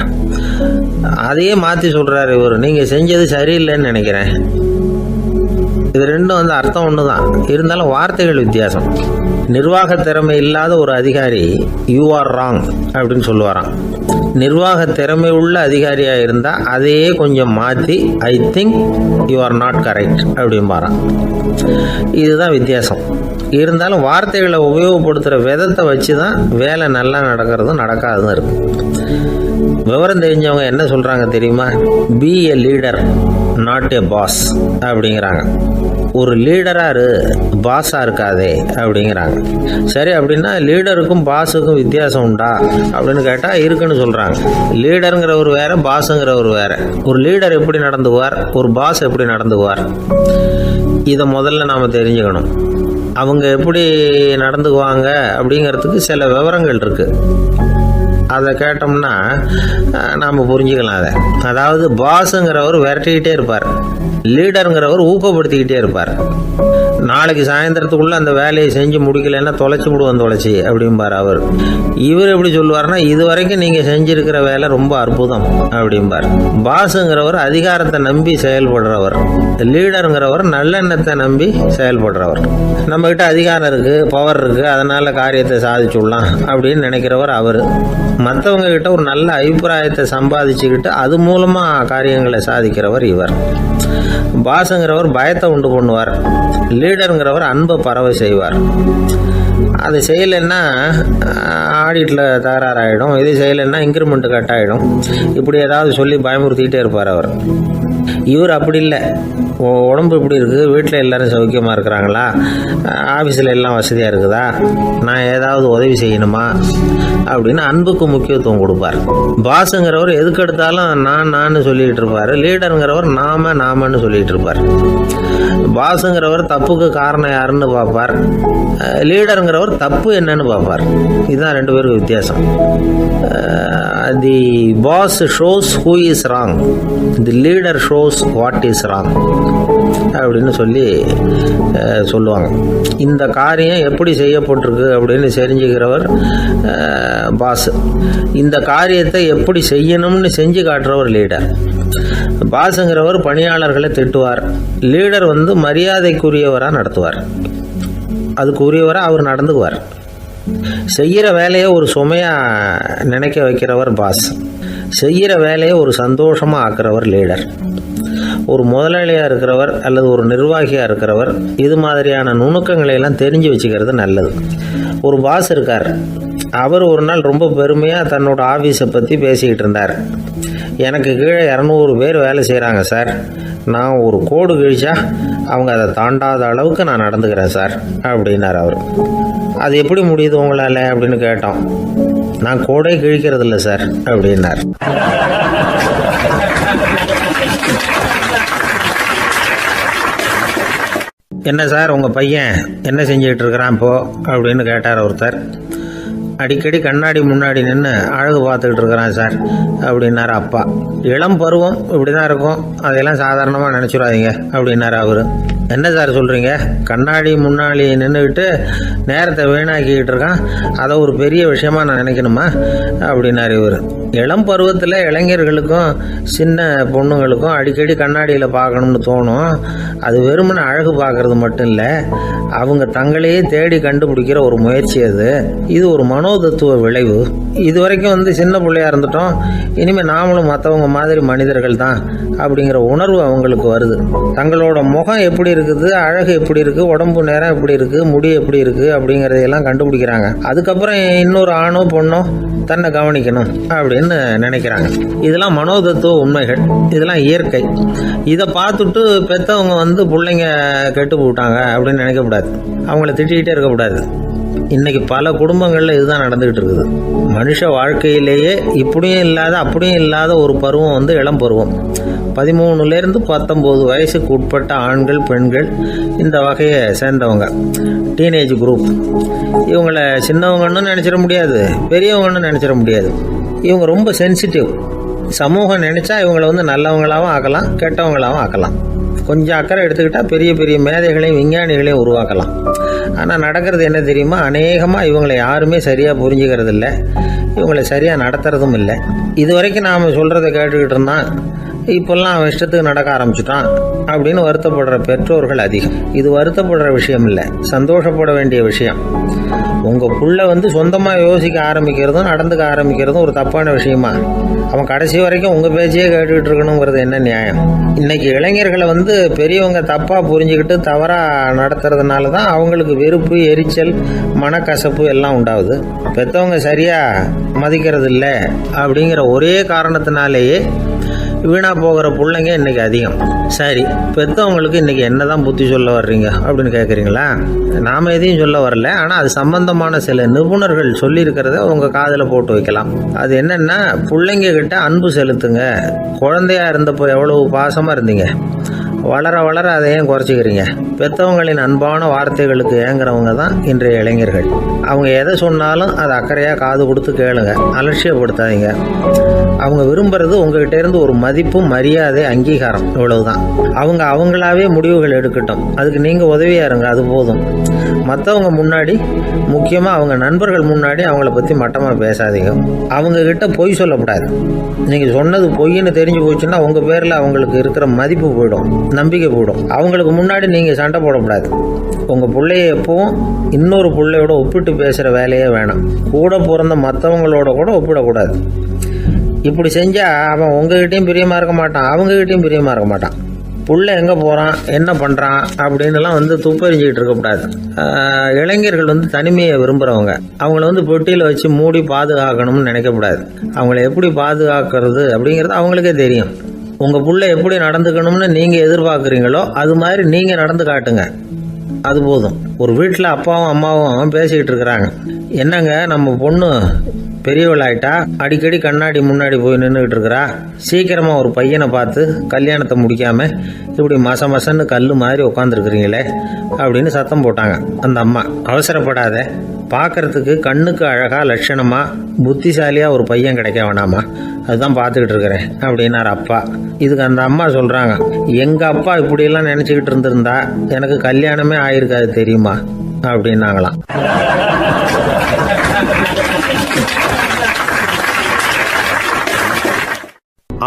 Speaker 1: அதையே மாற்றி சொல்கிறாரு இவர், நீங்கள் செஞ்சது சரியில்லைன்னு நினைக்கிறேன். இது ரெண்டும் அர்த்தம் ஒன்று தான், இருந்தாலும் வார்த்தைகள் வித்தியாசம். நிர்வாக திறமை இல்லாத ஒரு அதிகாரி யூ ஆர் ராங் அப்படின்னு சொல்லுவாராம். நிர்வாக திறமை உள்ள அதிகாரியாக இருந்தால் அதையே கொஞ்சம் மாற்றி I think you are not correct அப்படிம்பாரான். இதுதான் வித்தியாசம். இருந்தாலும் வார்த்தைகளை உபயோகப்படுத்துகிற விதத்தை வச்சு தான் வேலை நல்லா நடக்கிறதும் நடக்காததும் இருக்குது. விவரம் தெரிஞ்சவங்க என்ன சொல்கிறாங்க தெரியுமா? Be a leader not a boss அப்படிங்கிறாங்க. ஒரு லீடராக பாஸாக இருக்காதே அப்படிங்கிறாங்க. சரி, அப்படின்னா லீடருக்கும் பாஸுக்கும் வித்தியாசம் உண்டா அப்படின்னு கேட்டால் இருக்குன்னு சொல்கிறாங்க. லீடருங்கிறவர் வேறு, பாஸுங்கிறவர் வேறு. ஒரு லீடர் எப்படி நடந்துக்குவார், ஒரு பாஸ் எப்படி நடந்துக்குவார், இதை முதல்ல நாம் தெரிஞ்சுக்கணும். அவங்க எப்படி நடந்துக்குவாங்க அப்படிங்கிறதுக்கு சில விவரங்கள் இருக்குது. அதை கேட்டோம்னா நாம் புரிஞ்சுக்கலாம் அதை. அதாவது பாஸுங்கிறவர் விரட்டிக்கிட்டே இருப்பார், லீடருங்கிறவர் ஊக்கப்படுத்திக்கிட்டே இருப்பார். நாளைக்கு சாயந்தரத்துக்குள்ளே அந்த வேலையை செஞ்சு முடிக்கலைன்னா தொலைச்சி விடுவோம் தொலைச்சி அப்படிம்பார் அவர். இவர் எப்படி சொல்லுவார்னா, இது வரைக்கும் நீங்கள் செஞ்சுருக்கிற வேலை ரொம்ப அற்புதம் அப்படிம்பார். பாஸுங்கிறவர் அதிகாரத்தை நம்பி செயல்படுறவர், லீடருங்கிறவர் நல்லெண்ணத்தை நம்பி செயல்படுறவர். நம்மகிட்ட அதிகாரம் இருக்குது, பவர் இருக்குது, அதனால் காரியத்தை சாதிச்சுடலாம் அப்படின்னு நினைக்கிறவர் அவர். மற்றவங்க கிட்ட ஒரு நல்ல அபிப்பிராயத்தை சம்பாதிச்சுக்கிட்டு அது மூலமாக காரியங்களை சாதிக்கிறவர் இவர். பாஸுங்கிறவர் பயத்தை உண்டு பண்ணுவார், லீடருங்கிறவர் அன்பை பரவ செய்வார். அது செய்யலைன்னா ஆடிட்டில் தகராறாயிடும், இது செய்யலைன்னா இன்க்ரிமெண்ட் கட் ஆகிடும், இப்படி ஏதாவது சொல்லி பயமுறுத்திக்கிட்டே இருப்பார் அவர். இவர் அப்படி இல்லை. உடம்பு இப்படி இருக்குது, வீட்டில் எல்லோரும் சௌக்கியமாக இருக்கிறாங்களா, ஆஃபீஸில் எல்லாம் வசதியாக இருக்குதா, நான் ஏதாவது உதவி செய்யணுமா அப்படின்னு அன்புக்கு முக்கியத்துவம் கொடுப்பார். பாஸுங்கிறவர் எதுக்கெடுத்தாலும் நான் சொல்லிகிட்டு இருப்பார், லீடருங்கிறவர் நாமன்னு சொல்லிகிட்டு இருப்பார். பாஸுங்கிறவர் தப்புக்கு காரணம் யாருன்னு பார்ப்பார், லீடருங்கிறவர் தப்பு என்னன்னு பார்ப்பார். இதுதான் ரெண்டு பேருக்கு வித்தியாசம். The boss shows who is wrong, the leader shows what is wrong அப்படின்னு சொல்லுவாங்க. இந்த காரியம் எப்படி செய்யப்பட்டிருக்கு அப்படின்னு தெரிஞ்சுக்கிறவர் பாஸ். இந்த காரியத்தை எப்படி செய்யணும்னு செஞ்சு காட்டுறவர் லீடர். பாஸுங்கிறவர் பணியாளர்களை திட்டுவார், லீடர் மரியாதைக்குரியவராக நடத்துவார், அதுக்கு உரியவராக அவர் நடந்துக்குவார். செய்கிற வேலையை ஒரு சுமையாக நினைக்க வைக்கிறவர் பாஸ், செய்கிற வேலையை ஒரு சந்தோஷமாக ஆக்குறவர் லீடர். ஒரு முதலாளியாக இருக்கிறவர் அல்லது ஒரு நிர்வாகியாக இருக்கிறவர் இது மாதிரியான நுணுக்கங்களை எல்லாம் தெரிஞ்சு வச்சுக்கிறது நல்லது. ஒரு பாஸ் இருக்கார், அவர் ஒரு நாள் ரொம்ப பெருமையாக தன்னோட ஆஃபீஸை பற்றி பேசிக்கிட்டு இருந்தார். எனக்கு கீழே 200 பேர் வேலை செய்கிறாங்க சார், நான் ஒரு கோடு கிழிச்சா அவங்க அதை தாண்டாத அளவுக்கு நான் நடந்துக்கிறேன் சார் அப்படின்னார் அவர். அது எப்படி முடியுது உங்களால் அப்படின்னு கேட்டோம். நான் கோடே கிழிக்கிறது இல்லை சார் அப்படின்னார். என்ன சார் உங்கள் பையன் என்ன செஞ்சுக்கிட்டு இருக்கிறான் இப்போ அப்படின்னு கேட்டார் ஒருத்தர். அடிக்கடி கண்ணாடி முன்னாடி நின்று அழகு பார்த்துக்கிட்டு இருக்கிறான் சார் அப்படின்னார் அப்பா. இளம் பருவம் இப்படி தான் இருக்கும், அதையெல்லாம் சாதாரணமாக நினச்சிடாதீங்க அப்படின்னார் அவர். என்ன சார் சொல்கிறீங்க, கண்ணாடி முன்னாடி நின்றுக்கிட்டு நேரத்தை வீணாக்கிக்கிட்டு இருக்கான், அதை ஒரு பெரிய விஷயமா நான் நினைக்கணுமா அப்படின்னார் இவர். இளம் பருவத்தில் இளைஞர்களுக்கும் சின்ன பொண்ணுங்களுக்கும் அடிக்கடி கண்ணாடியில் பார்க்கணும்னு தோணும். அது வெறுமனே அழகு பார்க்கறது மட்டும் இல்லை, அவங்க தங்களையே தேடி கண்டுபிடிக்கிற ஒரு முயற்சி அது. இது ஒரு மனோதத்துவ விளைவு. இது வரைக்கும் சின்ன பிள்ளையா இருந்துட்டோம், இனிமேல் நாமளும் மற்றவங்க மாதிரி மனிதர்கள் தான் அப்படிங்கிற உணர்வு அவங்களுக்கு வருது. தங்களோட முகம் எப்படி இருக்குது, அழகு எப்படி இருக்குது, உடம்பு நேரம் எப்படி இருக்குது, முடி எப்படி இருக்குது அப்படிங்கிறதையெல்லாம் கண்டுபிடிக்கிறாங்க. அதுக்கப்புறம் இன்னொரு ஆணோ பொண்ணோ தன்னை கவனிக்கணும் அப்படின்னு நினைக்கிறாங்க. இதெல்லாம் மனோதத்துவ உண்மைகள், இதெல்லாம் இயற்கை. இதை பார்த்துட்டு பெற்றவங்க பிள்ளைங்க கெட்டு போட்டாங்க அப்படின்னு நினைக்கக்கூடாது, அவங்கள திட்டிக்கிட்டே இருக்கக்கூடாது. இன்னைக்கு பல குடும்பங்களில் இதுதான் நடந்துகிட்டு இருக்குது. மனுஷ வாழ்க்கையிலேயே இப்படியும் இல்லாத அப்படியும் இல்லாத ஒரு பருவம் இளம் பருவம். 13லேருந்து 19 வயசுக்கு உட்பட்ட ஆண்கள் பெண்கள் இந்த வகையை சேர்ந்தவங்க, டீனேஜ் குரூப். இவங்களை சின்னவங்கன்னு நினச்சிட முடியாது, பெரியவங்கன்னு நினச்சிட முடியாது. இவங்க ரொம்ப சென்சிட்டிவ். சமூகம் நினச்சா இவங்களை நல்லவங்களாகவும் ஆக்கலாம், கெட்டவங்களாகவும் ஆக்கலாம். கொஞ்சம் அக்கறை எடுத்துக்கிட்டால் பெரிய பெரிய மேதைகளையும் விஞ்ஞானிகளையும் உருவாக்கலாம். ஆனால் நடக்கிறது என்ன தெரியுமா, அநேகமாக இவங்களை யாருமே சரியாக புரிஞ்சுக்கிறது இல்லை, இவங்களை சரியாக நடத்துறதும் இல்லை. இது வரைக்கும் நாம் சொல்கிறத கேட்டுக்கிட்டு இருந்தான், இப்போல்லாம் அவன் இஷ்டத்துக்கு நடக்க ஆரம்பிச்சுட்டான் அப்படின்னு வருத்தப்படுற பெற்றோர்கள் அதிகம். இது வருத்தப்படுற விஷயம் இல்லை, சந்தோஷப்பட வேண்டிய விஷயம். உங்கள் புள்ள சொந்தமாக யோசிக்க ஆரம்பிக்கிறதும் நடந்துக்க ஆரம்பிக்கிறதும் ஒரு தப்பான விஷயமா? அவன் கடைசி வரைக்கும் உங்கள் பேச்சையே கேட்டுக்கிட்டு இருக்கணுங்கிறது என்ன நியாயம்? இன்னைக்கு இளைஞர்களை பெரியவங்க தப்பாக புரிஞ்சுக்கிட்டு தவறாக நடத்துறதுனால தான் அவங்களுக்கு வெறுப்பு, எரிச்சல், மனக்கசப்பு எல்லாம் உண்டாகுது. பெற்றவங்க சரியாக மதிக்கிறது இல்லை அப்படிங்கிற ஒரே காரணத்தினாலேயே வீணா போகிற பிள்ளைங்க இன்னைக்கு அதிகம். சரி, பெற்றவங்களுக்கு இன்னைக்கு என்னதான் புத்தி சொல்ல வர்றீங்க அப்படின்னு கேட்குறீங்களா? நாம் எதையும் சொல்ல வரல, ஆனால் அது சம்பந்தமான சில நிபுணர்கள் சொல்லியிருக்கிறத உங்கள் காதில் போட்டு வைக்கலாம். அது என்னென்னா, பிள்ளைங்க கிட்ட அன்பு செலுத்துங்க. குழந்தையா இருந்தப்போ எவ்வளவு பாசமாக இருந்தீங்க, வளர வளர அதை ஏன் குறைச்சிக்கிறீங்க? பெற்றவங்களின் அன்பான வார்த்தைகளுக்கு ஏங்குறவங்க தான் இன்றைய இளைஞர்கள். அவங்க எதை சொன்னாலும் அதை அக்கறையாக காது கொடுத்து கேளுங்க, அலட்சியப்படுத்தாதீங்க. அவங்க விரும்புறது உங்ககிட்ட இருந்து ஒரு மதிப்பு, மரியாதை, அங்கீகாரம், இவ்வளவுதான். அவங்க அவங்களாவே முடிவுகள் எடுக்கட்டும், அதுக்கு நீங்கள் உதவியாக இருங்க, அது போதும். மற்றவங்க முன்னாடி, முக்கியமாக அவங்க நண்பர்கள் முன்னாடி அவங்கள பற்றி மட்டமாக பேசாதீங்க. அவங்கக்கிட்ட பொய் சொல்லக்கூடாது. நீங்கள் சொன்னது பொய்ன்னு தெரிஞ்சு போச்சுன்னா உங்கள் பேரில் அவங்களுக்கு இருக்கிற மதிப்பு போயிடும், நம்பிக்கை போயிடும். அவங்களுக்கு முன்னாடி நீங்கள் சண்டை போடக்கூடாது. உங்கள் பிள்ளைய எப்பவும் இன்னொரு பிள்ளையோட ஒப்பிட்டு பேசுகிற வேலையே வேணாம். கூட பிறந்த மற்றவங்களோட கூட ஒப்பிடக்கூடாது. இப்படி செஞ்சால் அவன் உங்ககிட்டையும் பிரியமாக இருக்க மாட்டான், அவங்ககிட்டையும் பிரியமாக இருக்க மாட்டான். புள்ள எங்கே போகிறான், என்ன பண்ணுறான் அப்படின்னுலாம் துப்பறிஞ்சிக்கிட்டு இருக்கக்கூடாது. இளைஞர்கள் தனிமையை விரும்புகிறவங்க. அவங்கள பெட்டியில் வச்சு மூடி பாதுகாக்கணும்னு நினைக்கக்கூடாது. அவங்கள எப்படி பாதுகாக்கிறது அப்படிங்கிறது அவங்களுக்கே தெரியும். உங்கள் புள்ள எப்படி நடந்துக்கணும்னு நீங்கள் எதிர்பார்க்குறீங்களோ அது மாதிரி நீங்கள் நடந்து காட்டுங்க, அது போதும். ஒரு வீட்டில் அப்பாவும் அம்மாவும் பேசிக்கிட்டு இருக்கிறாங்க. என்னங்க நம்ம பொண்ணு பெரியவளாயிட்டா, அடிக்கடி கண்ணாடி முன்னாடி போய் நின்றுக்கிட்டு இருக்கிறா, சீக்கிரமாக ஒரு பையனை பார்த்து கல்யாணத்தை முடிக்காமல் இப்படி மசன்னு கல் மாதிரி உட்காந்துருக்குறீங்களே அப்படின்னு சத்தம் போட்டாங்க அந்த அம்மா. அவசரப்படாத, பார்க்கறதுக்கு கண்ணுக்கு அழகாக லட்சணமாக புத்திசாலியாக ஒரு பையன் கிடைக்க வேணாமா, அதுதான் பார்த்துக்கிட்டு இருக்கிறேன் அப்படின்னார் அப்பா. இதுக்கு அந்த அம்மா சொல்கிறாங்க, எங்கள் அப்பா இப்படியெல்லாம் நினச்சிக்கிட்டு இருந்திருந்தா எனக்கு கல்யாணமே ஆயிருக்காது தெரியுமா அப்படின்னாங்களாம்.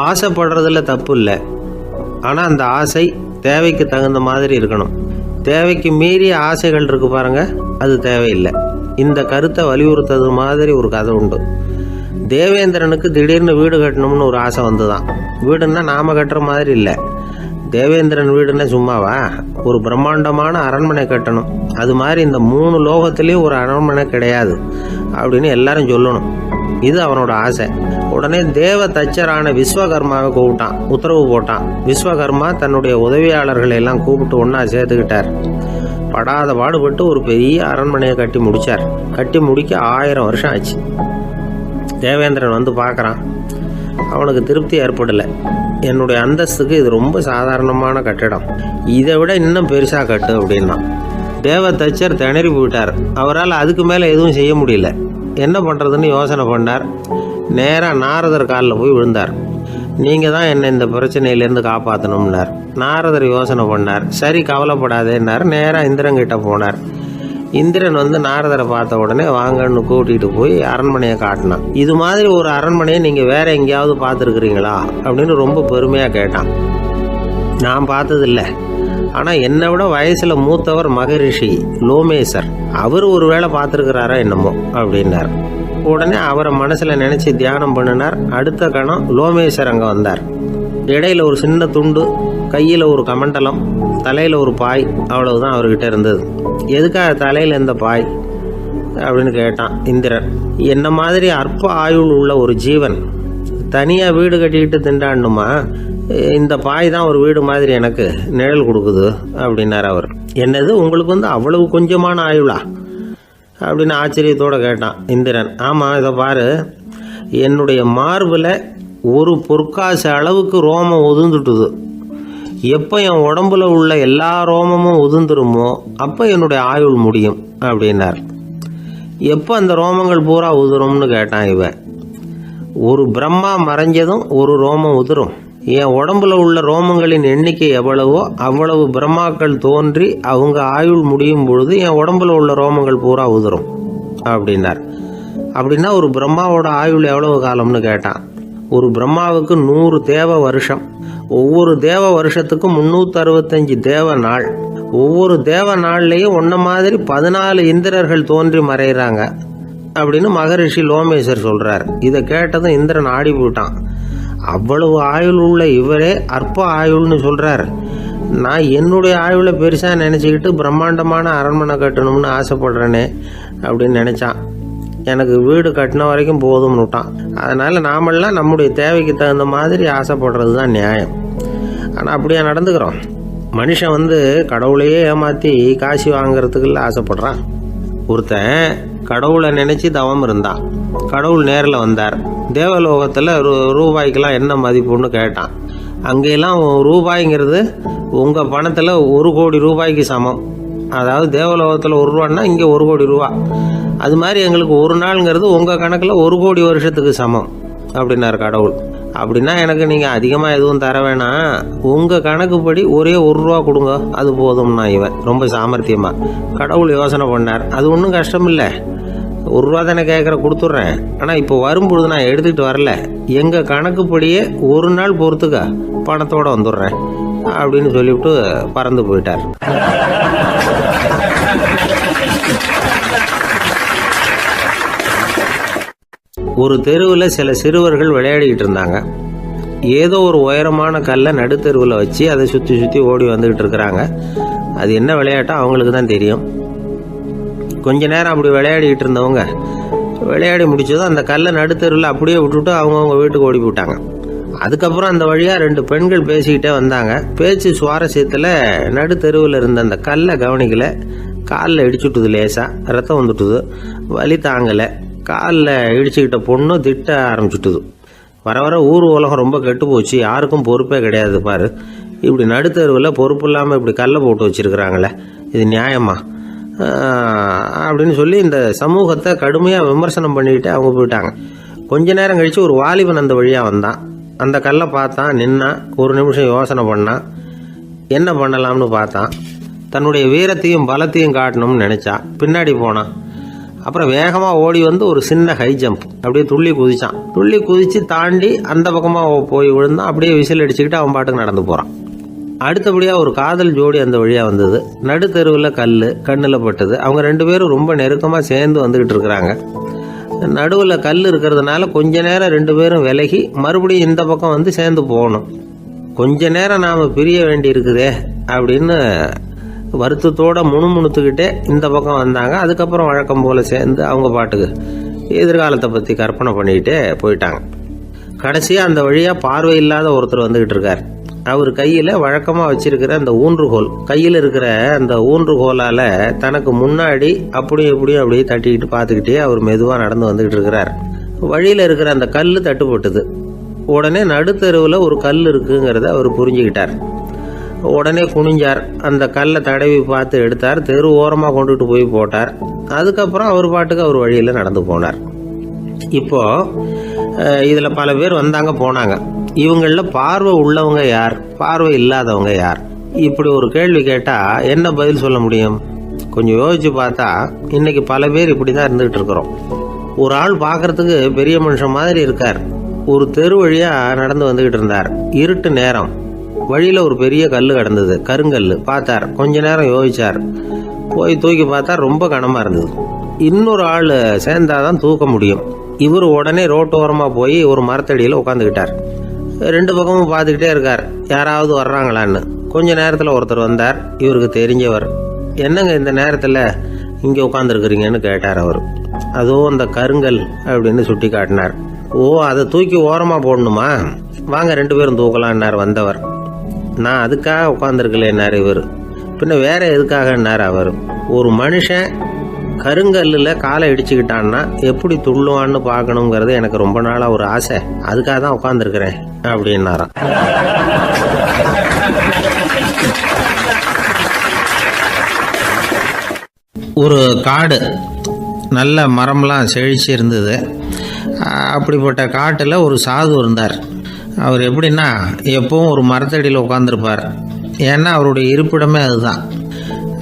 Speaker 1: ஆசைப்படுறதுல தப்பு இல்லை, ஆனால் அந்த ஆசை தேவைக்கு தகுந்த மாதிரி இருக்கணும். தேவைக்கு மீறிய ஆசைகள் இருக்கு பாருங்க, அது தேவையில்லை. இந்த கருத்தை வலியுறுத்தது மாதிரி ஒரு கதை உண்டு. தேவேந்திரனுக்கு திடீர்னு வீடு கட்டணும்னு ஒரு ஆசை வந்துதான். வீடுன்னா நாம கட்டுற மாதிரி இல்லை. தேவேந்திரன் வீடுன்னா சும்மாவா, ஒரு பிரம்மாண்டமான அரண்மனை கட்டணும். அது மாதிரி இந்த 3 லோகத்திலையும் ஒரு அரண்மனை கிடையாது அப்படின்னு எல்லாரும் சொல்லணும். இது அவனோட ஆசை. உடனே தேவ தச்சரான விஸ்வகர்மாவை கூப்பிட்டான், உத்தரவு போட்டான். விஸ்வகர்மா தன்னுடைய உதவியாளர்களை எல்லாம் கூப்பிட்டு ஒன்றா சேர்த்துக்கிட்டார். படாத பாடுபட்டு ஒரு பெரிய அரண்மனையை கட்டி முடித்தார். கட்டி முடிக்க 1000 வருஷம் ஆச்சு. தேவேந்திரன் பார்க்குறான். அவனுக்கு திருப்தி ஏற்படலை. என்னுடைய அந்தஸ்துக்கு இது ரொம்ப சாதாரணமான கட்டிடம், இதை விட இன்னும் பெருசாக கட்டு அப்படின்னா. தேவ தச்சர் திணறி போயிட்டார். அவரால் அதுக்கு மேலே எதுவும் செய்ய முடியல. என்ன பண்ணுறதுன்னு யோசனை பண்ணார். நேராக நாரதர் காலில் போய் விழுந்தார். நீங்கள் தான் என்னை இந்த பிரச்சனையிலேருந்து காப்பாற்றணும்னார். நாரதர் யோசனை பண்ணார். சரி, கவலைப்படாதேன்னார். நேராக இந்திரன்கிட்ட போனார். இந்திரன் நாரதரை பார்த்த உடனே வாங்கன்னு கூட்டிகிட்டு போய் அரண்மனையை காட்டினான். இது மாதிரி ஒரு அரண்மனையை நீங்கள் வேற எங்கேயாவது பார்த்துருக்குறீங்களா அப்படின்னு ரொம்ப பெருமையாக கேட்டான். நான் பார்த்ததில்லை, ஆனால் என்னை விட வயசில் மூத்தவர் மகரிஷி லோமேசர், அவர் ஒரு வேளை பார்த்துருக்கிறாரா என்னமோ அப்படின்னார். உடனே அவரை மனசில் நினச்சி தியானம் பண்ணினார். அடுத்த கணம் லோமேசர் அங்கே வந்தார். இடையில ஒரு சின்ன துண்டு, கையில் ஒரு கமண்டலம், தலையில் ஒரு பாய், அவ்வளவுதான் அவர்கிட்ட இருந்தது. எதுக்காக தலையில் இந்த பாய் அப்படின்னு கேட்டான் இந்திரன். என்ன மாதிரி அற்ப ஆயுள் உள்ள ஒரு ஜீவன் தனியாக வீடு கட்டிக்கிட்டு திண்டாடணுமா? இந்த பாய் தான் ஒரு வீடு மாதிரி எனக்கு நிழல் கொடுக்குது அப்படின்னார் அவர். என்னது, உங்களுக்கு அவ்வளவு கொஞ்சமான ஆயுளா அப்படின்னு ஆச்சரியத்தோடு கேட்டான் இந்திரன். ஆமாம், இதை பாரு, என்னுடைய மார்பில் ஒரு பொற்காசு அளவுக்கு ரோமம் உதிர்ந்துட்டுது. எப்போ என் உடம்புல உள்ள எல்லா ரோமமும் உதிர்ந்துருமோ அப்போ என்னுடைய ஆயுள் முடியும் அப்படின்னார். எப்போ அந்த ரோமங்கள் பூரா உதிரும்னு கேட்டான் இவன். ஒரு பிரம்மா மறைஞ்சதும் ஒரு ரோமம் உதிரும். என் உடம்புல உள்ள ரோமங்களின் எண்ணிக்கை எவ்வளவோ அவ்வளவு பிரம்மாக்கள் தோன்றி அவங்க ஆயுள் முடியும் பொழுது என் உடம்புல உள்ள ரோமங்கள் பூரா உதிரும் அப்படின்னார். அப்படின்னா ஒரு பிரம்மாவோட ஆயுள் எவ்வளவு காலம்னு கேட்டான். ஒரு பிரம்மாவுக்கு 100 தேவ வருஷம். ஒவ்வொரு தேவ வருஷத்துக்கும் 365 தேவ நாள். ஒவ்வொரு தேவ நாள்லேயும் ஒன்ன மாதிரி 14 இந்திரர்கள் தோன்றி மறைகிறாங்க அப்படின்னு மகரிஷி லோமேசர் சொல்கிறார். இதை கேட்டதும் இந்திரன் ஆடி போட்டான். அவ்வளவு ஆயுள் உள்ள இவரே அற்ப ஆயுள்னு சொல்கிறார். நான் என்னுடைய ஆயுளை பெருசாக நினச்சிக்கிட்டு பிரம்மாண்டமான அரண்மனை கட்டணும்னு ஆசைப்படுறேனே அப்படின்னு நினச்சான். எனக்கு வீடு கட்டின வரைக்கும் போதும்னு விட்டான். அதனால் நாமெல்லாம் நம்முடைய தேவைக்கு தகுந்த மாதிரி ஆசைப்படுறது தான் நியாயம். ஆனால் அப்படியே நடந்துக்கிறோம். மனுஷன் கடவுளையே ஏமாற்றி காசு வாங்கிறதுக்குள்ள ஆசைப்படுறான். ஒருத்தன் கடவுளை நினச்சி தவம் இருந்தான். கடவுள் நேரில் வந்தார். தேவலோகத்தில் ரூபாய்க்கெல்லாம் என்ன மதிப்புன்னு கேட்டான். அங்கெல்லாம் ரூபாய்ங்கிறது உங்கள் பணத்தில் 1 கோடி ரூபாய்க்கு சமம். அதாவது தேவலோகத்தில் 1 ரூபான்னா இங்கே 1 கோடி ரூபா. அது மாதிரி எங்களுக்கு ஒரு நாளுங்கிறது உங்கள் கணக்கில் 1 கோடி வருஷத்துக்கு சமம் அப்படின்னார் கடவுள். அப்படின்னா எனக்கு நீங்கள் அதிகமாக எதுவும் தர வேணாம், உங்கள் கணக்குப்படி ஒரே 1 ரூபா கொடுங்க, அது போதும்னா இவன் ரொம்ப சாமர்த்தியமாக. கடவுள் யோசனை பண்ணார், அது ஒன்றும் கஷ்டம் இல்லை, 1 ரூபா தானே கேட்குற, கொடுத்துட்றேன். ஆனால் இப்போ வரும்பொழுது நான் எடுத்துக்கிட்டு வரல, எங்கள் கணக்குப்படியே 1 நாள் பொறுத்துக்க பணத்தோடு வந்துடுறேன் அப்படின்னு சொல்லிவிட்டு பறந்து போயிட்டார். ஒரு தெருவில் சில சிறுவர்கள் விளையாடிக்கிட்டு இருந்தாங்க. ஏதோ ஒரு உயரமான கல்லை நடுத்தெருவில் வச்சு அதை சுற்றி சுற்றி ஓடி வந்துக்கிட்டு இருக்கிறாங்க. அது என்ன விளையாட்டோ அவங்களுக்கு தான் தெரியும். கொஞ்ச நேரம் அப்படி விளையாடிக்கிட்டு இருந்தவங்க விளையாடி முடிச்சதும் அந்த கல்லை நடுத்தெருவில் அப்படியே விட்டுட்டு அவங்கவுங்க வீட்டுக்கு ஓடி போயிட்டாங்க. அதுக்கப்புறம் அந்த வழியாக 2 பெண்கள் பேசிக்கிட்டே வந்தாங்க. பேச்சு சுவாரஸ்யத்தில் நடுத்தெருவில் இருந்த அந்த கல்லை கவனிக்கலை. காலில் இடிச்சுட்டுது, லேசாக ரத்தம் வந்துட்டுது, வலி தாங்கலை. காலில் இடிச்சுக்கிட்ட பொண்ணு திட்ட ஆரம்பிச்சுட்டுது. வர வர ஊர் உலகம் ரொம்ப கெட்டு போச்சு, யாருக்கும் பொறுப்பே கிடையாது பாரு, இப்படி நடுத்தருவில் பொறுப்பு இல்லாமல் இப்படி கல்லை போட்டு வச்சுருக்குறாங்களே, இது நியாயமா அப்படின்னு சொல்லி இந்த சமூகத்தை கடுமையாக விமர்சனம் பண்ணிக்கிட்டு அவங்க போயிட்டாங்க. கொஞ்ச நேரம் கழித்து ஒரு வாலிபன் அந்த வழியாக வந்தான். அந்த கல்லை பார்த்தான், நின்னான், 1 நிமிஷம் யோசனை பண்ணான், என்ன பண்ணலாம்னு பார்த்தான். தன்னுடைய வீரத்தையும் பலத்தையும் காட்டணும்னு நினச்சான். பின்னாடி போனான். அப்புறம் வேகமாக ஓடி வந்து ஒரு சின்ன ஹை ஜம்ப் அப்படியே துள்ளி குதிச்சான். துள்ளி குதித்து தாண்டி அந்த பக்கமாக போய் விழுந்தான். அப்படியே விசில் அடிச்சுக்கிட்டு அவன் பாட்டுக்கு நடந்து போகிறான். அடுத்தபடியாக ஒரு காதல் ஜோடி அந்த வழியாக வந்தது. நடுத்தெருவில் கண்ணில் பட்டது. அவங்க 2 பேரும் ரொம்ப நெருக்கமாக சேர்ந்து வந்துக்கிட்டு இருக்கிறாங்க. நடுவில் கல் இருக்கிறதுனால கொஞ்ச நேரம் 2 பேரும் விலகி மறுபடியும் இந்த பக்கம் வந்து சேர்ந்து போகணும். கொஞ்ச நேரம் நாம் பிரிய வேண்டி இருக்குதே அப்படின்னு வருத்தத்தோடு முணுமுணுத்துக்கிட்டே இந்த பக்கம் வந்தாங்க. அதுக்கப்புறம் வழக்கம் போல் சேர்ந்து அவங்க பாட்டுக்கு எதிர்காலத்தை பற்றி கற்பனை பண்ணிக்கிட்டே போயிட்டாங்க. கடைசியாக அந்த வழியாக பார்வை இல்லாத ஒருத்தர் வந்துக்கிட்டு இருக்கார். அவர் கையில் வழக்கமாக வச்சிருக்கிற அந்த ஊன்றுகோல், கையில் இருக்கிற அந்த ஊன்றுகோலால் தனக்கு முன்னாடி அப்படியும் இப்படியும் அப்படியே தட்டிக்கிட்டு பார்த்துக்கிட்டே அவர் மெதுவாக நடந்து வந்துக்கிட்டு இருக்கிறார். வழியில் இருக்கிற அந்த கல் தட்டுப்பட்டுது. உடனே நடுத்தெருவில் ஒரு கல் இருக்குங்கிறத அவர் புரிஞ்சுக்கிட்டார். உடனே குனிஞ்சார், அந்த கல்லை தடவி பார்த்து எடுத்தார், தெரு ஓரமாக கொண்டுட்டு போய் போட்டார். அதுக்கப்புறம் அவர் பாட்டுக்கு அவர் வழியில் நடந்து போனார். இப்போது இதில் பல பேர் வந்தாங்க போனாங்க. இவங்களில் பார்வை உள்ளவங்க யார், பார்வை இல்லாதவங்க யார்? இப்படி ஒரு கேள்வி கேட்டால் என்ன பதில் சொல்ல முடியும்? கொஞ்சம் யோசிச்சு பார்த்தா இன்னைக்கு பல பேர் இப்படி தான் இருந்துகிட்டு இருக்கிறோம். ஒரு ஆள் பார்க்கறதுக்கு பெரிய மனுஷன் மாதிரி இருக்கார். ஒரு தெரு வழியாக நடந்து வந்துக்கிட்டு இருந்தார். இருட்டு நேரம். வழியில் ஒரு பெரிய கல் கிடந்தது, கருங்கல். பார்த்தார், கொஞ்ச நேரம் யோசிச்சார். போய் தூக்கி பார்த்தா ரொம்ப கனமாக இருந்தது. இன்னொரு ஆள் சேர்ந்தாதான் தூக்க முடியும். இவர் உடனே ரோட்டோரமாக போய் ஒரு மரத்தடியில் உட்காந்துக்கிட்டார். 2 பக்கமும் பார்த்துக்கிட்டே இருக்கார், யாராவது வர்றாங்களான்னு. கொஞ்ச நேரத்தில் ஒருத்தர் வந்தார், இவருக்கு தெரிஞ்சவர். என்னங்க இந்த நேரத்தில் இங்கே உட்காந்துருக்குறீங்கன்னு கேட்டார் அவர். அதுவும் அந்த கருங்கல் அப்படின்னு சுட்டி காட்டினார். ஓ, அதை தூக்கி ஓரமாக போடணுமா, வாங்க 2 பேரும் தூக்கலான்னார் வந்தவர். நான் அதுக்காக உட்காந்துருக்கலேன்னார் இவர். பின்ன வேற எதுக்காகன்னார் அவர். ஒரு மனுஷன் கருங்கல்லில் காலை இடிச்சுக்கிட்டான்னா எப்படி துள்ளுவான்னு பார்க்கணுங்கிறது எனக்கு ரொம்ப நாளாக ஒரு ஆசை, அதுக்காக தான் உட்காந்துருக்கிறேன் அப்படின்னாராம். ஒரு காடு, நல்ல மரம்லாம் செழிச்சு இருந்தது. அப்படிப்பட்ட காட்டில் ஒரு சாது இருந்தார். அவர் எப்படின்னா எப்பவும் ஒரு மரத்தடியில் உட்காந்துருப்பார். ஏன்னா அவருடைய இருப்பிடமே அதுதான்.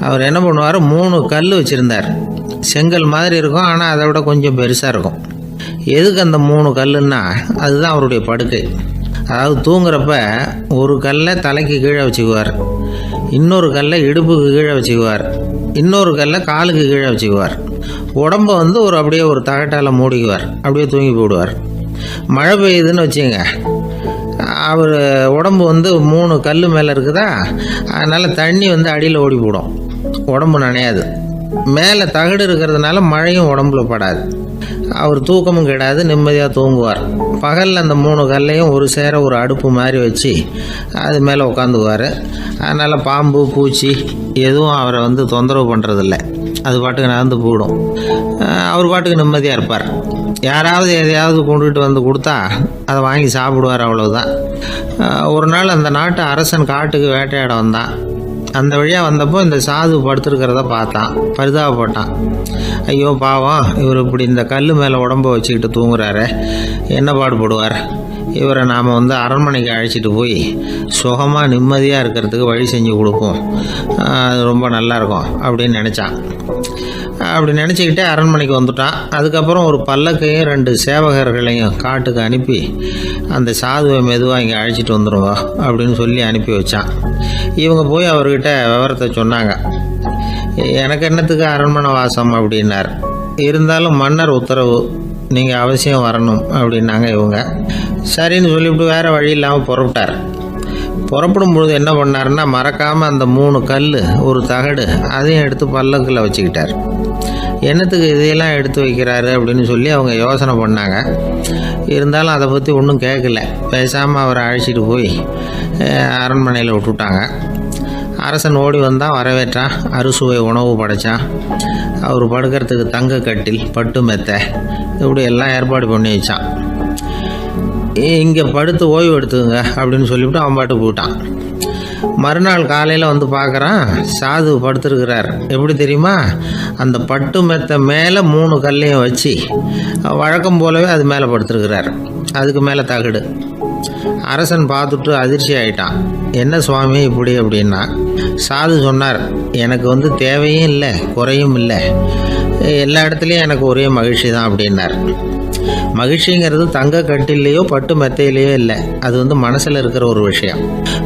Speaker 1: அவர் என்ன பண்ணுவார், 3 கல் வச்சுருந்தார். செங்கல் மாதிரி இருக்கும், ஆனால் அதை விட கொஞ்சம் பெருசாக இருக்கும். எதுக்கு அந்த 3 கல்லுன்னா அதுதான் அவருடைய படுக்கை. அதாவது தூங்குறப்ப ஒரு கல்லை தலைக்கு கீழே வச்சுக்குவார், இன்னொரு கல்லை இடுப்புக்கு கீழே வச்சுக்குவார், இன்னொரு கல்லை காலுக்கு கீழே வச்சுக்குவார். உடம்பை வந்து அப்படியே ஒரு தகட்டால் மூடிக்குவார், அப்படியே தூங்கி போடுவார். மழை பெய்யுதுன்னு வச்சுங்க, அவர் உடம்பு வந்து 3 கல் மேலே இருக்குதா, அதனால் தண்ணி வந்து அடியில் ஓடி போடும், உடம்பு நனையாது. மேலே தகடு இருக்கிறதுனால மழையும் உடம்புல படாது. அவர் தூக்கமும் கிடையாது, நிம்மதியாக தூங்குவார். பகலில் அந்த 3 கல்லையும் ஒரு சேர ஒரு அடுப்பு மாதிரி வச்சு அது மேலே உட்காந்துக்குவார். அதனால் பாம்பு பூச்சி எதுவும் அவரை வந்து தொந்தரவு பண்ணுறதில்ல, அது பாட்டுக்கு நடந்து போயிடும். அவர் பாட்டுக்கு நிம்மதியாக இருப்பார். யாராவது எதையாவது கொண்டுகிட்டு வந்து கொடுத்தா அதை வாங்கி சாப்பிடுவார், அவ்வளவுதான். ஒரு நாள் அந்த நாட்டு அரசன் காட்டுக்கு வேட்டையாட வந்தான். அந்த வழியாக வந்தப்போ இந்த சாது படுத்துருக்கிறத பார்த்தான், பரிதாபப்பட்டான். ஐயோ பாவம், இவர் இப்படி இந்த கல் மேலே உடம்ப வச்சுக்கிட்டு தூங்குறாரு, என்ன பாடுபடுவார், இவரை நாம் வந்து அரண்மனைக்கு அழைச்சிட்டு போய் சுகமாக நிம்மதியாக இருக்கிறதுக்கு வழி செஞ்சு கொடுப்போம், அது ரொம்ப நல்லாயிருக்கும் அப்படின்னு நினச்சான். அப்படி நினச்சிக்கிட்டே அரண்மனைக்கு வந்துட்டான். அதுக்கப்புறம் ஒரு பல்லக்கையும் 2 சேவகர்களையும் காட்டுக்கு அனுப்பி அந்த சாதுவை மெதுவாக இங்கே அழைச்சிட்டு வந்துடுங்க அப்படின்னு சொல்லி அனுப்பி வச்சான். இவங்க போய் அவர்கிட்ட விவரத்தை சொன்னாங்க. எனக்கு என்னத்துக்கு அரண்மனை வாசம் அப்படின்னார். இருந்தாலும் மன்னர் உத்தரவு, நீங்கள் அவசியம் வரணும் அப்படின்னாங்க இவங்க. சரின்னு சொல்லிவிட்டு வேறு வழி இல்லாமல் புறப்பட்டார். புறப்படும் பொழுது என்ன பண்ணாருன்னா, மறக்காமல் அந்த 3 கல், ஒரு தகடு, அதையும் எடுத்து பல்லக்கில் வச்சுக்கிட்டார். என்னத்துக்கு இதையெல்லாம் எடுத்து வைக்கிறாரு அப்படின்னு சொல்லி அவங்க யோசனை பண்ணாங்க. இருந்தாலும் அதை பற்றி ஒன்றும் கேட்கல. பேசாமல் அவரை அழைச்சிட்டு போய் அரண்மனையில் விட்டுட்டாங்க. அரசன் ஓடி வந்தான், வரவேற்றான், அறுசுவை உணவு படைத்தான். அவர் படுக்கிறதுக்கு தங்க கட்டில், பட்டு மெத்தை, இப்படி எல்லாம் ஏற்பாடு பண்ணி வச்சான். இங்கே படுத்து ஓய்வு எடுத்துங்க அப்படின்னு சொல்லிவிட்டு அவன் பாட்டு போயிட்டான். மறுநாள் காலையில் வந்து பார்க்குறான், சாது படுத்துருக்கிறார். எப்படி தெரியுமா, அந்த பட்டு மெத்தை மேலே 3 கல்லையும் வச்சு வழக்கம் போலவே அது மேலே படுத்துருக்கிறார். அதுக்கு மேலே தகடு. அரசன் பார்த்துட்டு அதிர்ச்சி ஆகிட்டான். என்ன சுவாமி இப்படி அப்படின்னா, சாது சொன்னார், எனக்கு வந்து தேவையும் இல்லை குறையும் இல்லை, எல்லா இடத்துலையும் எனக்கு ஒரே மகிழ்ச்சி தான் அப்படின்னார். மகிழ்ச்சிங்கிறது தங்க கட்டிலேயோ பட்டு மெத்தையிலேயோ இல்லை, அது வந்து மனசில் இருக்கிற ஒரு விஷயம்.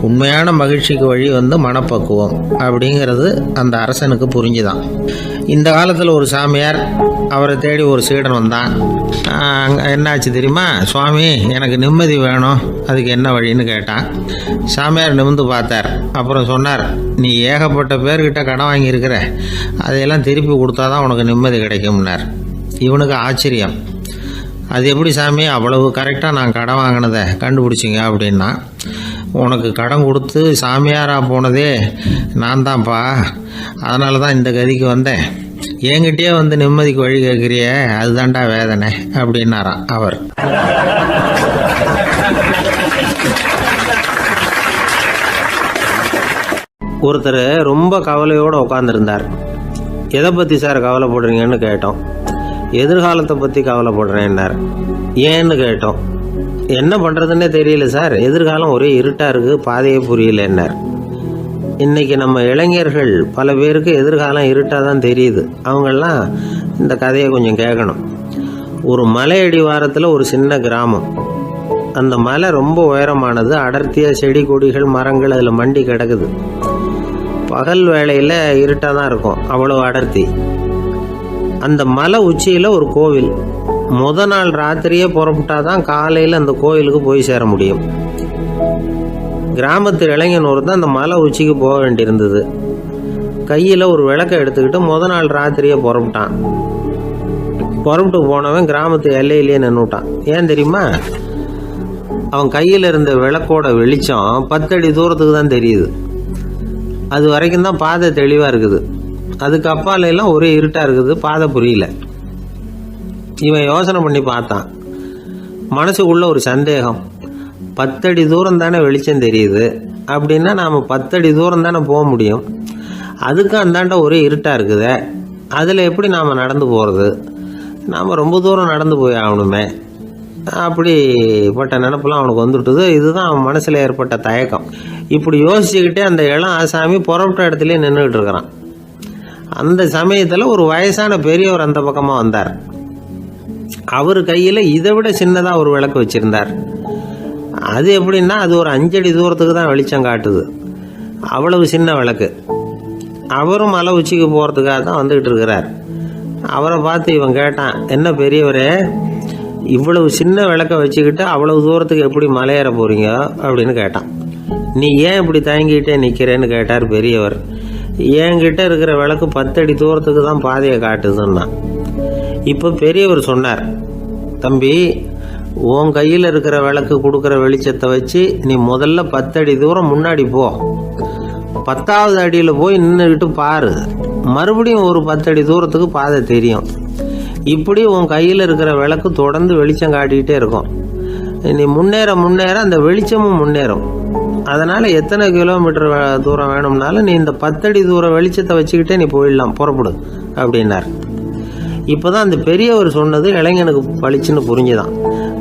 Speaker 1: உண்மையான மகிழ்ச்சிக்கு வழி வந்து மனப்பக்குவம் அப்படிங்கிறது அந்த அரசனுக்கு புரிஞ்சுதான். இந்த காலத்தில் ஒரு சாமியார், அவரை தேடி ஒரு சீடன் வந்தான். என்னாச்சு தெரியுமா, சுவாமி எனக்கு நிம்மதி வேணும், அதுக்கு என்ன வழின்னு கேட்டான். சாமியார் நிமிர்ந்து பார்த்தார். அப்புறம் சொன்னார், நீ ஏகப்பட்ட பேர்கிட்ட கடன் வாங்கியிருக்கிற, அதையெல்லாம் திருப்பி கொடுத்தா தான் உனக்கு நிம்மதி கிடைக்கும்னார். இவனுக்கு ஆச்சரியம். அது எப்படி சாமி, அவ்வளவு கரெக்டாக நான் கடன் வாங்கினதை கண்டுபிடிச்சிங்க அப்படின்னா, உனக்கு கடன் கொடுத்து சாமியாராக போனதே நான் தான்ப்பா, அதனால தான் இந்த கதிக்கு வந்தேன். என்கிட்டயே வந்து நிம்மதிக்கு வழி கேட்குறியே, அதுதான்டா வேதனை அப்படின்னாராம் அவர். ஒருத்தர் ரொம்ப கவலையோடு உட்காந்துருந்தார். எதை பற்றி சார் கவலைப்படுறீங்கன்னு கேட்டோம். எதிர்காலத்தை பற்றி கவலைப்படுறேன்னார். ஏன்னு கேட்டோம். என்ன பண்ணுறதுன்னே தெரியல சார், எதிர்காலம் ஒரே இருட்டாக இருக்குது, பாதையே புரியலன்னார். இன்றைக்கி நம்ம இளைஞர்கள் பல பேருக்கு எதிர்காலம் இருட்டாக தான் தெரியுது. அவங்கெல்லாம் இந்த கதையை கொஞ்சம் கேட்கணும். ஒரு மலை அடிவாரத்தில் ஒரு சின்ன கிராமம். அந்த மலை ரொம்ப உயரமானது, அடர்த்தியாக செடி கொடிகள் மரங்கள் அதில் மண்டி கிடக்குது. பகல் வேளையில் இருட்டாக தான் இருக்கும், அவ்வளோ அடர்த்தி. அந்த மலை உச்சியில் ஒரு கோவில். நாள் ராத்திரியே புறப்பட்டாதான் காலையில் அந்த கோவிலுக்கு போய் சேர முடியும். கிராமத்து இளைஞன் ஒருத்தன் அந்த மலை உச்சிக்கு போக வேண்டியிருந்தது. கையில் ஒரு விளக்கை எடுத்துக்கிட்டு நாள் ராத்திரியே புறப்பட்டான். புறப்பட்டு போனவன் கிராமத்து எல்லையிலேயே நின்றுட்டான். ஏன் தெரியுமா, அவன் கையில் இருந்த விளக்கோட வெளிச்சம் 10 அடி தூரத்துக்கு தான் தெரியுது. அது வரைக்கும் தான் பாதை தெளிவாக இருக்குது. அதுக்கு அப்பாலெல்லாம் ஒரே இருட்டாக இருக்குது, பாதை புரியல. இவன் யோசனை பண்ணி பார்த்தான். மனசுக்குள்ள ஒரு சந்தேகம். 10 அடி தூரம் தானே வெளிச்சம் தெரியுது அப்படின்னா நாம் 10 அடி தூரம் தானே போக முடியும். அதுக்கும் அந்தாண்ட ஒரே இருட்டாக இருக்குது, அதில் எப்படி நாம் நடந்து போகிறது, நாம் ரொம்ப தூரம் நடந்து போய் ஆகணுமே. அப்படிப்பட்ட நினப்பெல்லாம் அவனுக்கு வந்துவிட்டுது. இதுதான் அவன் மனசில் ஏற்பட்ட தயக்கம். இப்படி யோசிச்சுக்கிட்டே அந்த இளம் ஆசாமி புறப்பட்ட இடத்துலேயே நின்றுக்கிட்டு இருக்கிறான். அந்த சமயத்தில் ஒரு வயசான பெரியவர் அந்த பக்கமாக வந்தார். அவர் கையில் இதை விட சின்னதாக ஒரு விளக்கு வச்சுருந்தார். அது எப்படின்னா, அது ஒரு 5 அடி தூரத்துக்கு தான் வெளிச்சம் காட்டுது, அவ்வளவு சின்ன விளக்கு. அவரும் மலை உச்சிக்கு போகிறதுக்காக தான் வந்துக்கிட்டு இருக்கிறார். அவரை பார்த்து இவன் கேட்டான், என்ன பெரியவரே, இவ்வளவு சின்ன விளக்கை வச்சுக்கிட்டு அவ்வளவு தூரத்துக்கு எப்படி மலையேற போகிறீங்க அப்படின்னு கேட்டான். நீ ஏன் இப்படி தயங்கிட்டே நிற்கிறேன்னு கேட்டார் பெரியவர். என்கிட்ட இருக்கிற விளக்கு 10 அடி தூரத்துக்கு தான் பாதையை காட்டுதுன்னா. இப்போ பெரியவர் சொன்னார், தம்பி, உன் கையில் இருக்கிற விளக்கு கொடுக்குற வெளிச்சத்தை வச்சு நீ முதல்ல 10 அடி தூரம் முன்னாடி போ. 10வது அடியில் போய் நின்றுக்கிட்டு பாரு, மறுபடியும் ஒரு 10 அடி தூரத்துக்கு பாதை தெரியும். இப்படி உன் கையில் இருக்கிற விளக்கு தொடர்ந்து வெளிச்சம் காட்டிக்கிட்டே இருக்கும். நீ முன்னேற முன்னேற அந்த வெளிச்சமும் முன்னேறும். அதனால் எத்தனை கிலோமீட்டர் தூரம் வேணும்னாலும் நீ இந்த 10 அடி தூரம் வெளிச்சத்தை வச்சுக்கிட்டே நீ போயிடலாம், புறப்படு அப்படின்னார். இப்போ தான் அந்த பெரியவர் சொன்னது இளைஞனுக்கு பளிச்சுன்னு புரிஞ்சுதான்.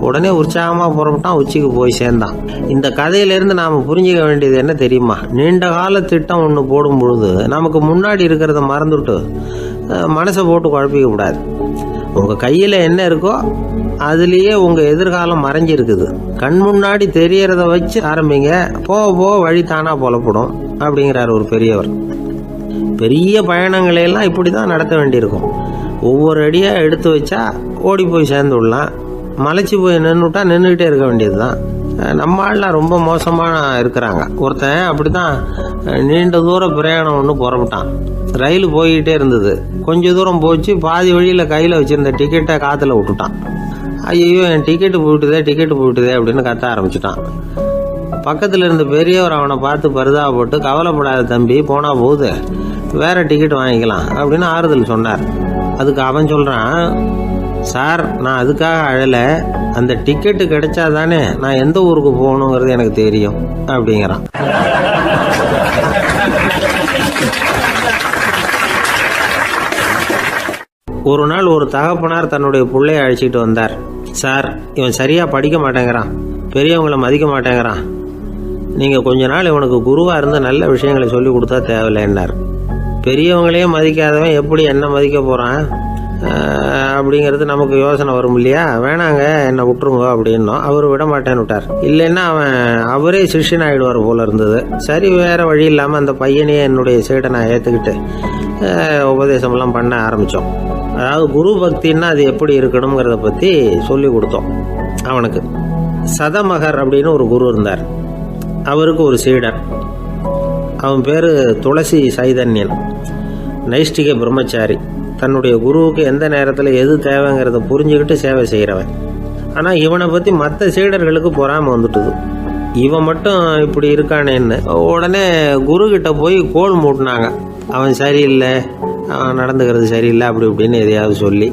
Speaker 1: உடனே உற்சாகமாக புறப்பட்டான், உச்சிக்கு போய் சேர்ந்தான். இந்த கதையிலேருந்து நாம் புரிஞ்சிக்க வேண்டியது என்ன தெரியுமா? நீண்ட கால திட்டம் ஒன்று போடும் பொழுது நமக்கு முன்னாடி இருக்கிறத மறந்துவிட்டு மனசை போட்டு குழப்பிக்க கூடாது. உங்கள் கையில் என்ன இருக்கோ அதுலேயே உங்கள் எதிர்காலம் மறைஞ்சிருக்குது. கண் முன்னாடி தெரியறத வச்சு ஆரம்பிங்க, போக போக வழி தானாக புலப்படும் அப்படிங்கிறார் ஒரு பெரியவர். பெரிய பயணங்களையெல்லாம் இப்படி தான் நடத்த வேண்டியிருக்கும். ஒவ்வொரு அடியாக எடுத்து வச்சா ஓடி போய் சேர்ந்து விடலாம். மலைச்சி போய் நின்றுட்டா நின்றுக்கிட்டே இருக்க வேண்டியது தான். நம்ம ஆள்லாம் ரொம்ப மோசமாக இருக்கிறாங்க. ஒருத்தன் அப்படி தான் நீண்ட தூரம் பிரயாணம் ஒன்று புறப்பட்டான். ரயில் போய்கிட்டே இருந்தது. கொஞ்சம் தூரம் போச்சு, பாதி வழியில் கையில் வச்சுருந்த டிக்கெட்டை காற்றுல விட்டுட்டான். ஐயோ என் டிக்கெட்டு போயிட்டுதே அப்படின்னு கத்த ஆரம்பிச்சிட்டான். பக்கத்தில் இருந்த பெரியவர் அவனை பார்த்து பரிதாபப்பட்டு, கவலைப்படாத தம்பி, போனால் போகுது, வேறு டிக்கெட் வாங்கிக்கலாம் அப்படின்னு ஆறுதல் சொன்னார். அதுக்கு அவன் சொல்கிறான், சார் நான் அதுக்காக அழலை, அந்த டிக்கெட்டு கிடைச்சா தானே நான் எந்த ஊருக்கு போகணுங்கிறது எனக்கு தெரியும் அப்படிங்கிறான். ஒரு நாள் ஒரு தகப்பனார் தன்னுடைய பிள்ளையை அழைச்சிட்டு வந்தார். சார், இவன் சரியாக படிக்க மாட்டேங்கிறான், பெரியவங்களை மதிக்க மாட்டேங்கிறான், நீங்கள் கொஞ்ச நாள் இவனுக்கு குருவாக இருந்து நல்ல விஷயங்களை சொல்லி கொடுத்தா தேவையில்லைன்னார். பெரியவங்களையே மதிக்காதவன் எப்படி என்ன மதிக்க போகிறான் அப்படிங்கிறது நமக்கு யோசனை வரும் இல்லையா? வேணாங்க என்னை விட்டுருங்க அப்படின்னோம். அவர் விட மாட்டேன்னு விட்டார். இல்லைன்னா அவரே சிஷ்யன் ஆகிடுவார் போல இருந்தது. சரி, வேறு வழி இல்லாமல் அந்த பையனையே என்னுடைய சீடை நான் ஏற்றுக்கிட்டு உபதேசமெல்லாம் பண்ண ஆரம்பித்தோம். அதாவது குரு பக்தின்னா அது எப்படி இருக்கணுங்கிறத பற்றி சொல்லி கொடுத்தோம் அவனுக்கு. சதமகர் அப்படின்னு ஒரு குரு இருந்தார். அவருக்கு ஒரு சீடர். அவன் பேர் துளசி சைதன்யன், நைஷ்டிக பிரம்மச்சாரி. தன்னுடைய குருவுக்கு எந்த நேரத்தில் எது தேவைங்கிறத புரிஞ்சுக்கிட்டு சேவை செய்கிறவன். ஆனால் இவனை பற்றி மற்ற சீடர்களுக்கு பொறாமை வந்துட்டுது. இவன் மட்டும் இப்படி இருக்கானேன்னு உடனே குருக்கிட்ட போய் கோல் மூட்டினாங்க. அவன் சரியில்லை, அவன் நடந்துக்கிறது சரியில்லை, அப்படி இப்படின்னு எதையாவது சொல்லி.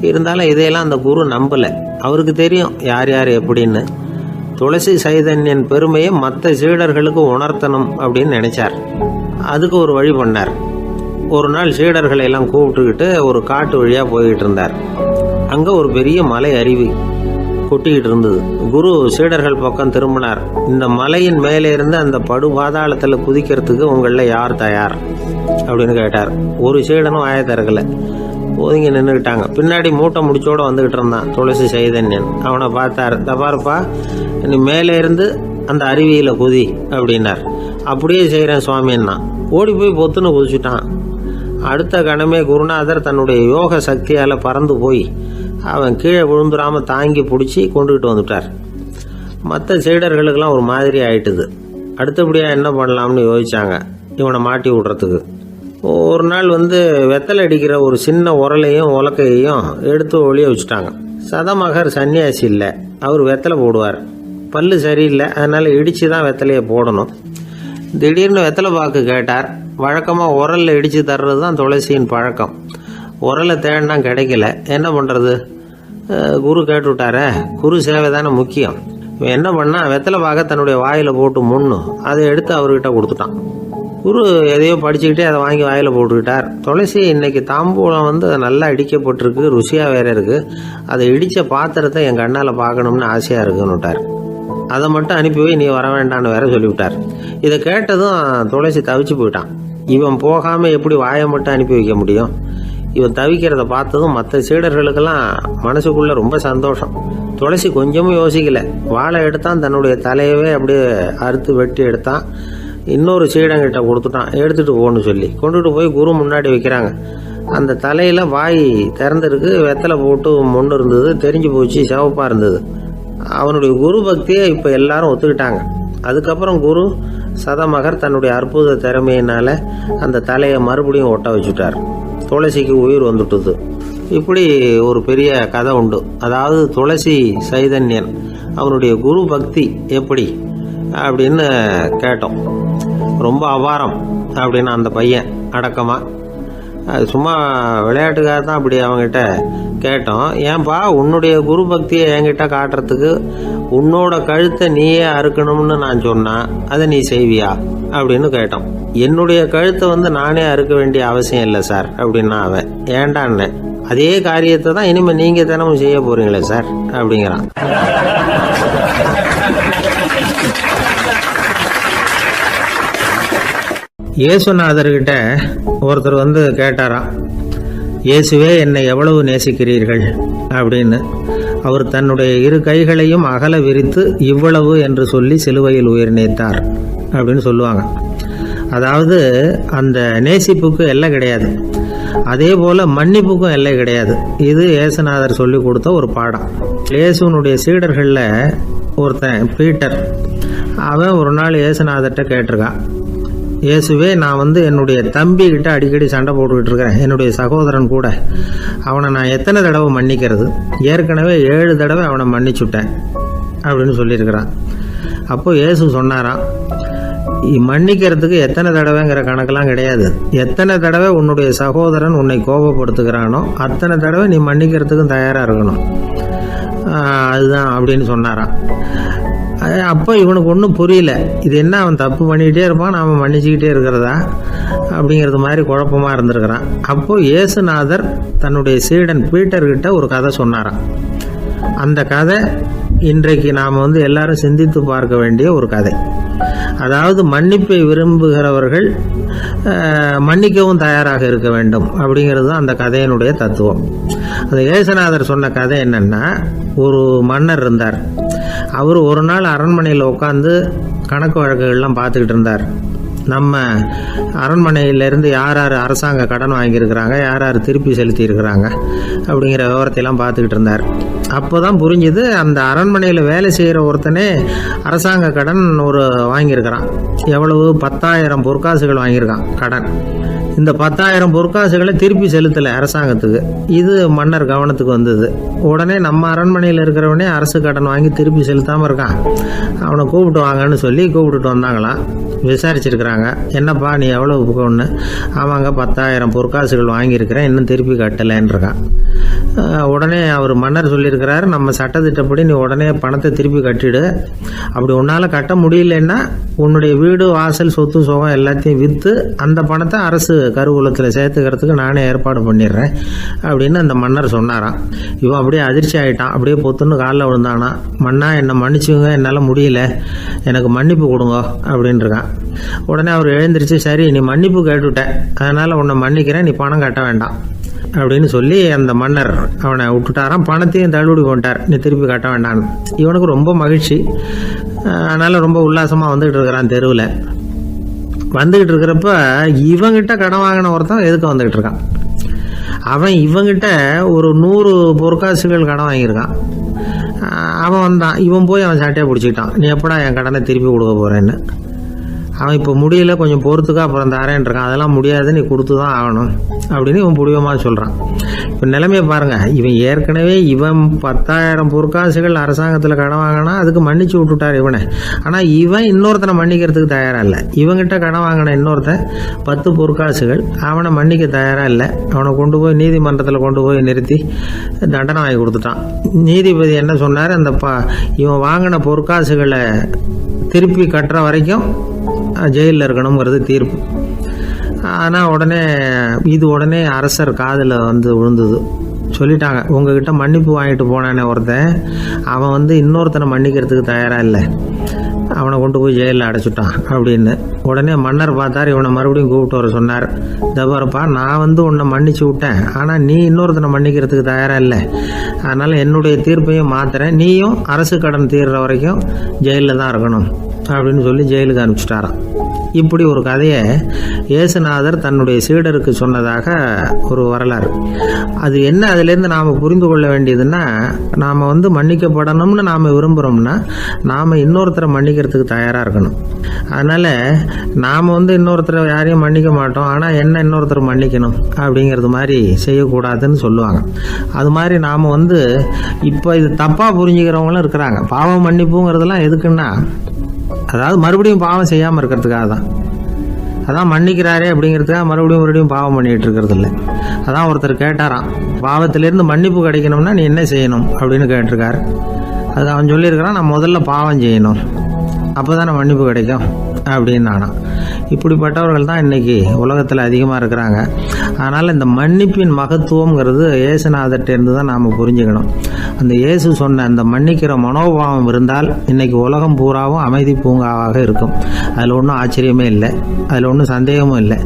Speaker 1: இருந்தாலும் இதையெல்லாம் அந்த குரு நம்பலை. அவருக்கு தெரியும் யார் யார் எப்படின்னு. துளசி சைதன்யன் பெருமையை மற்ற சீடர்களுக்கு உணர்த்தணும் அப்படின்னு நினைச்சார். அதுக்கு ஒரு வழி பண்ணார். ஒரு நாள் சீடர்களை எல்லாம் கூப்பிட்டுக்கிட்டு ஒரு காட்டு வழியாக போய்கிட்டு இருந்தார். அங்கே ஒரு பெரிய மலை அருவி கொட்டிக்கிட்டு இருந்தது. குரு சீடர்கள் பக்கம் திரும்பினார். இந்த மலையின் மேலே இருந்து அந்த படு பாதாளத்தில் குதிக்கிறதுக்கு உங்களில் யார் தயார் அப்படின்னு கேட்டார். ஒரு சீடனும் ஆய திறக்கலை, ஒதுங்கி நின்றுக்கிட்டாங்க. பின்னாடி மூட்டை முடிச்சோடு வந்துக்கிட்டு இருந்தான் துளசி சைதன்யன். அவனை பார்த்தார். தப்பாருப்பா, நீ மேலே இருந்து அந்த அருவியில் குதி அப்படின்னார். அப்படியே செய்கிறேன் சுவாமின்னா ஓடி போய் பொத்துன்னு குதிச்சுட்டான். அடுத்த கணமே குருநாதர் தன்னுடைய யோக சக்தியால் பறந்து போய் அவன் கீழே விழுந்துடாமல் தாங்கி பிடிச்சி கொண்டுகிட்டு வந்துட்டார். மற்ற சீடர்களுக்கெல்லாம் ஒரு மாதிரி ஆயிட்டுது. அடுத்தபடியாக என்ன பண்ணலாம்னு யோசிச்சாங்க இவனை மாட்டி விடுறதுக்கு. ஒரு நாள் வெத்தலை அடிக்கிற ஒரு சின்ன உரலையும் உலக்கையையும் எடுத்து ஒளிய வச்சுட்டாங்க. சதமகர் சன்னியாசி இல்லை, அவர் வெத்தலை போடுவார். பல்லு சரியில்லை, அதனால் இடித்து தான் வெத்தலையை போடணும். திடீர்னு வெத்தலை பாக்கு கேட்டார். வழக்கமாக உரலில் இடித்து தர்றது தான் துளசியின் பழக்கம். உரலை தேடினா கிடைக்கல, என்ன பண்ணுறது? குரு கேட்டுவிட்டார. குரு சேவை தானே முக்கியம். இவன் என்ன பண்ணால் வெத்தலை பாக்க தன்னுடைய வாயில் போட்டு முன்னு அதை எடுத்து அவர்கிட்ட கொடுத்துட்டான். குரு எதையோ படிச்சுக்கிட்டே அதை வாங்கி வாயில் போட்டுக்கிட்டார். துளசி இன்னைக்கு தாம்பூலம் நல்லா இடிக்கப்பட்டிருக்கு, ருசியாக வேற இருக்குது, அதை இடித்த பாத்திரத்தை என் கண்ணால் பார்க்கணும்னு ஆசையாக இருக்குன்னு விட்டார். அதை மட்டும் அனுப்பி போய் நீ வர வேண்டான்னு வேற சொல்லிவிட்டார். இதை கேட்டதும் துளசி தவிச்சு போயிட்டான். இவன் போகாமல் எப்படி வாயை மட்டும் அனுப்பி வைக்க முடியும்? இவன் தவிக்கிறத பார்த்ததும் மற்ற சீடர்களுக்கெல்லாம் மனசுக்குள்ளே ரொம்ப சந்தோஷம். துளசி கொஞ்சமும் யோசிக்கலை. வாழை எடுத்தான், தன்னுடைய தலையவே அப்படியே அறுத்து வெட்டி எடுத்தான். இன்னொரு சீடங்கிட்ட கொடுத்துட்டான், எடுத்துகிட்டு போன்னு சொல்லி. கொண்டுட்டு போய் குரு முன்னாடி வைக்கிறாங்க. அந்த தலையில் வாய் திறந்துருக்கு, வெத்தலை போட்டு முன்னு இருந்தது, தெரிஞ்சு போச்சு, சிவப்பாக இருந்தது. அவனுடைய குரு பக்தியை இப்போ எல்லாரும் ஒத்துக்கிட்டாங்க. அதுக்கப்புறம் குரு சதமகர் தன்னுடைய அற்புத திறமையினால் அந்த தலையை மறுபடியும் ஒட்ட வச்சுட்டார். துளசிக்கு உயிர் வந்துட்டுது. இப்படி ஒரு பெரிய கதை உண்டு. அதாவது துளசி சைதன்யன் அவனுடைய குரு பக்தி எப்படி அப்படின்னு கேட்டோம். ரொம்ப அபாரம் அப்படின்னு அந்த பையன் அடக்கமாக அது சும்மா விளையாட்டுக்காக தான் அப்படி அவங்ககிட்ட கேட்டோம். ஏன்பா உன்னுடைய குரு பக்தியை என்கிட்ட காட்டுறதுக்கு உன்னோட கழுத்தை நீயே அறுக்கணும்னு நான் சொன்னேன், அதை நீ செய்வியா அப்படின்னு கேட்டோம். என்னுடைய கழுத்தை நானே அறுக்க வேண்டிய அவசியம் இல்லை சார் அப்படின்னா அவன். ஏண்டான்னு, அதே காரியத்தை தான் இனிமேல் நீங்கள் தினமும் செய்ய போகிறீங்களே சார் அப்படிங்கிறான். இயேசுநாதர்கிட்ட ஒருத்தர் கேட்டாராம், இயேசுவே என்னை எவ்வளவு நேசிக்கிறீர்கள் அப்படின்னு. அவர் தன்னுடைய 2 கைகளையும் அகல விரித்து இவ்வளவு என்று சொல்லி சிலுவையில் உயிர் நீத்தார் அப்படின்னு சொல்லுவாங்க. அதாவது அந்த நேசிப்புக்கு எல்லை கிடையாது, அதே போல் மன்னிப்புக்கும் எல்லை கிடையாது. இது இயேசுநாதர் சொல்லி கொடுத்த ஒரு பாடம். இயேசுனுடைய சீடர்களில் ஒருத்தன் பீட்டர், அவன் ஒரு நாள் இயேசுநாதர்கிட்ட கேட்டிருக்கான், இயேசுவே நான் என்னுடைய தம்பிக்கிட்ட அடிக்கடி சண்டை போட்டுக்கிட்டு இருக்கிறேன், என்னுடைய சகோதரன் கூட. அவனை நான் எத்தனை தடவை மன்னிக்கிறது? ஏற்கனவே 7 தடவை அவனை மன்னிச்சுட்டேன் அப்படின்னு சொல்லியிருக்கிறான். அப்போது இயேசு சொன்னாராம், மன்னிக்கிறதுக்கு எத்தனை தடவைங்கிற கணக்கெல்லாம் கிடையாது. எத்தனை தடவை உன்னுடைய சகோதரன் உன்னை கோபப்படுத்துகிறானோ அத்தனை தடவை நீ மன்னிக்கிறதுக்கும் தயாராக இருக்கணும், அதுதான் அப்படின்னு சொன்னாராம். அப்போ இவனுக்கு ஒன்றும் புரியல, இது என்ன அவன் தப்பு பண்ணிக்கிட்டே இருப்பான், நாம் மன்னிச்சுக்கிட்டே இருக்கிறதா அப்படிங்கிறது மாதிரி குழப்பமாக இருந்திருக்கிறான். அப்போது இயேசுநாதர் தன்னுடைய சீடன் பீட்டர்கிட்ட ஒரு கதை சொன்னாராம். அந்த கதை இன்றைக்கு நாம் எல்லாரும் சிந்தித்து பார்க்க வேண்டிய ஒரு கதை. அதாவது மன்னிப்பை விரும்புகிறவர்கள் மன்னிக்கவும் தயாராக இருக்க வேண்டும் அப்படிங்கிறது தான் அந்த கதையினுடைய தத்துவம். அந்த இயேசுநாதர் சொன்ன கதை என்னென்னா, ஒரு மன்னர் இருந்தார். அவர் ஒரு நாள் அரண்மனையில் உட்காந்து கணக்கு வழக்குகள்லாம் பார்த்துக்கிட்டு இருந்தார். நம்ம அரண்மனையிலேருந்து யார் யார் அரசாங்க கடன் வாங்கியிருக்கிறாங்க, யார் யார் திருப்பி செலுத்தியிருக்கிறாங்க அப்படிங்கிற விவரத்தையெல்லாம் பார்த்துக்கிட்டு இருந்தார். அப்போ தான் புரிஞ்சுது, அந்த அரண்மனையில் வேலை செய்கிற ஒருத்தனே அரசாங்க கடன் வாங்கியிருக்கிறான். எவ்வளவு? 10,000 பொற்காசுகள் வாங்கியிருக்கான் கடன். இந்த 10,000 பொற்காசுகளை திருப்பி செலுத்தலை அரசாங்கத்துக்கு. இது மன்னர் கவனத்துக்கு வந்தது. உடனே நம்ம அரண்மனையில் இருக்கிறவனே அரசு கடன் வாங்கி திருப்பி செலுத்தாமல் இருக்கான், அவனை கூப்பிட்டு வாங்கன்னு சொல்லி கூப்பிட்டுட்டு வந்தாங்களாம். விசாரிச்சிருக்கிறாங்க, என்னப்பா நீ எவ்வளோ ஒன்று? ஆமாங்க 10,000 பொற்காசுகள் வாங்கியிருக்கிறேன், இன்னும் திருப்பி கட்டலைன்னு இருக்கான். உடனே அவர் மன்னர் சொல்லியிருக்கிறாரு, நம்ம சட்டத்திட்டப்படி நீ உடனே பணத்தை திருப்பி கட்டிடு. அப்படி உன்னால் கட்ட முடியலன்னா உன்னுடைய வீடு வாசல் சொத்து சுகம் எல்லாத்தையும் விற்று அந்த பணத்தை அரசு கருவூலத்தில் சேர்த்துக்கிறதுக்கு நானே ஏற்பாடு பண்ணிடுறேன் அப்படின்னு அந்த மன்னர் சொன்னாராம். இவன் அப்படியே அதிர்ச்சி ஆகிட்டான், அப்படியே பொத்துன்னு காலில் விழுந்தானா. மன்னா என்னை மன்னிச்சுங்க, என்னால் முடியல, எனக்கு மன்னிப்பு கொடுங்க அப்படின்ட்டுருக்கான். உடனே அவர் எழுந்திரிச்சு, சரி நீ மன்னிப்பு கேட்டுவிட்டேன், அதனால் உன்னை மன்னிக்கிறேன், நீ பணம் கட்ட வேண்டாம் அப்படின்னு சொல்லி அந்த மன்னர் அவனை விட்டுட்டாராம். பணத்தையும் தள்ளுபடி கொண்டார், நீ திருப்பி கட்ட வேண்டான்னு. இவனுக்கு ரொம்ப மகிழ்ச்சி, அதனால் ரொம்ப உல்லாசமாக வந்துக்கிட்டு இருக்கிறான். தெருவில் வந்துக்கிட்டு இருக்கிறப்ப இவங்கிட்ட கடன் வாங்கின ஒருத்தன் எதுக்கு வந்துக்கிட்டு இருக்கான். அவன் இவங்கிட்ட ஒரு 100 பொற்காசுகள் கடன் வாங்கியிருக்கான். அவன் வந்தான், இவன் போய் அவன் சாட்டையை பிடிச்சிக்கிட்டான், நீ எப்படா என் கடனை திருப்பி கொடுக்க போகிறேன்னு. அவன் இப்போ முடியல, கொஞ்சம் பொறுத்துக்கா, அப்புறம் தரேன் இருக்கான். அதெல்லாம் முடியாது, நீ கொடுத்து தான் ஆகணும் அப்படின்னு இவன் புடிவமாக சொல்கிறான். இப்போ நிலைமையை பாருங்கள், இவன் ஏற்கனவே 10,000 பொற்காசுகள் அரசாங்கத்தில் கடன் வாங்கினா அதுக்கு மன்னிச்சு விட்டுட்டார் இவனை. ஆனால் இவன் இன்னொருத்தனை மன்னிக்கிறதுக்கு தயாராக இல்லை. இவங்கிட்ட கடன் வாங்கின இன்னொருத்தன் 10 பொற்காசுகள், அவனை மன்னிக்க தயாராக இல்லை. அவனை கொண்டு போய் நீதிமன்றத்தில் கொண்டு போய் நிறுத்தி தண்டனை வாங்கி கொடுத்துட்டான். நீதிபதி என்ன சொன்னார், அந்த இவன் வாங்கின பொற்காசுகளை திருப்பி கட்டுற வரைக்கும் ஜெயிலில் இருக்கணுங்கிறது தீர்ப்பு. ஆனால் உடனே அரசர் காதில் விழுந்தது. சொல்லிட்டாங்க, உங்ககிட்ட மன்னிப்பு வாங்கிட்டு போனானே ஒருத்தன், அவன் இன்னொருத்தனை மன்னிக்கிறதுக்கு தயாராக இல்லை, அவனை கொண்டு போய் ஜெயிலில் அடைச்சிட்டான் அப்படின்னு. உடனே மன்னர் பார்த்தார், இவனை மறுபடியும் கூப்பிட்டு வர சொன்னார். தபாரப்பா, நான் உன்னை மன்னிச்சு விட்டேன், ஆனால் நீ இன்னொருத்தனை மன்னிக்கிறதுக்கு தயாராக இல்லை, அதனால் என்னுடைய தீர்ப்பையும் மாற்றுறேன், நீயும் அரசு கடன் தீர்ற வரைக்கும் ஜெயிலில் தான் இருக்கணும் அப்படின்னு சொல்லி ஜெயிலுக்கு அனுப்பிச்சிட்டாராம். இப்படி ஒரு கதையை இயேசுநாதர் தன்னுடைய சீடருக்கு சொன்னதாக ஒரு வரலாறு. அது என்ன, அதிலேருந்து நாம் புரிந்து கொள்ள வேண்டியதுன்னா, நாம் மன்னிக்கப்படணும்னு நாம் விரும்புகிறோம்னா நாம் இன்னொருத்தரை மன்னிக்கிறதுக்கு தயாராக இருக்கணும். அதனால் நாம் இன்னொருத்தரை யாரையும் மன்னிக்க மாட்டோம், ஆனால் என்ன இன்னொருத்தர் மன்னிக்கணும் அப்படிங்கிறது மாதிரி செய்யக்கூடாதுன்னு சொல்லுவாங்க. அது மாதிரி நாம் இப்போ இது தப்பாக புரிஞ்சுக்கிறவங்களும் இருக்கிறாங்க. பாவம் மன்னிப்புங்கிறதெல்லாம் எதுக்குன்னா, அதாவது மறுபடியும் பாவம் செய்யாமல் இருக்கிறதுக்காக தான். அதான் மன்னிக்கிறாரே அப்படிங்கிறதுக்காக மறுபடியும் பாவம் பண்ணிகிட்டு இருக்கிறது இல்லை. அதான் ஒருத்தர் கேட்டாராம், பாவத்திலேருந்து மன்னிப்பு கிடைக்கணும்னா நீ என்ன செய்யணும் அப்படின்னு கேட்டிருக்காரு. அது அவன் சொல்லியிருக்கிறான், நான் முதல்ல பாவம் செய்யணும், அப்போ தானே மன்னிப்பு கிடைக்கும் அப்படின்னு நானா. இப்படிப்பட்டவர்கள் தான் இன்றைக்கி உலகத்தில் அதிகமாக இருக்கிறாங்க. அதனால் இந்த மன்னிப்பின் மகத்துவங்கிறது இயேசுநாதர்கிட்டேருந்து தான் நாம் புரிஞ்சுக்கணும். அந்த இயேசு சொன்ன அந்த மன்னிக்கிற மனோபாவம் இருந்தால் இன்றைக்கி உலகம் பூராவும் அமைதி பூங்காவாக இருக்கும். அதில் ஒன்றும் ஆச்சரியமே இல்லை, அதில் ஒன்றும் சந்தேகமும் இல்லை.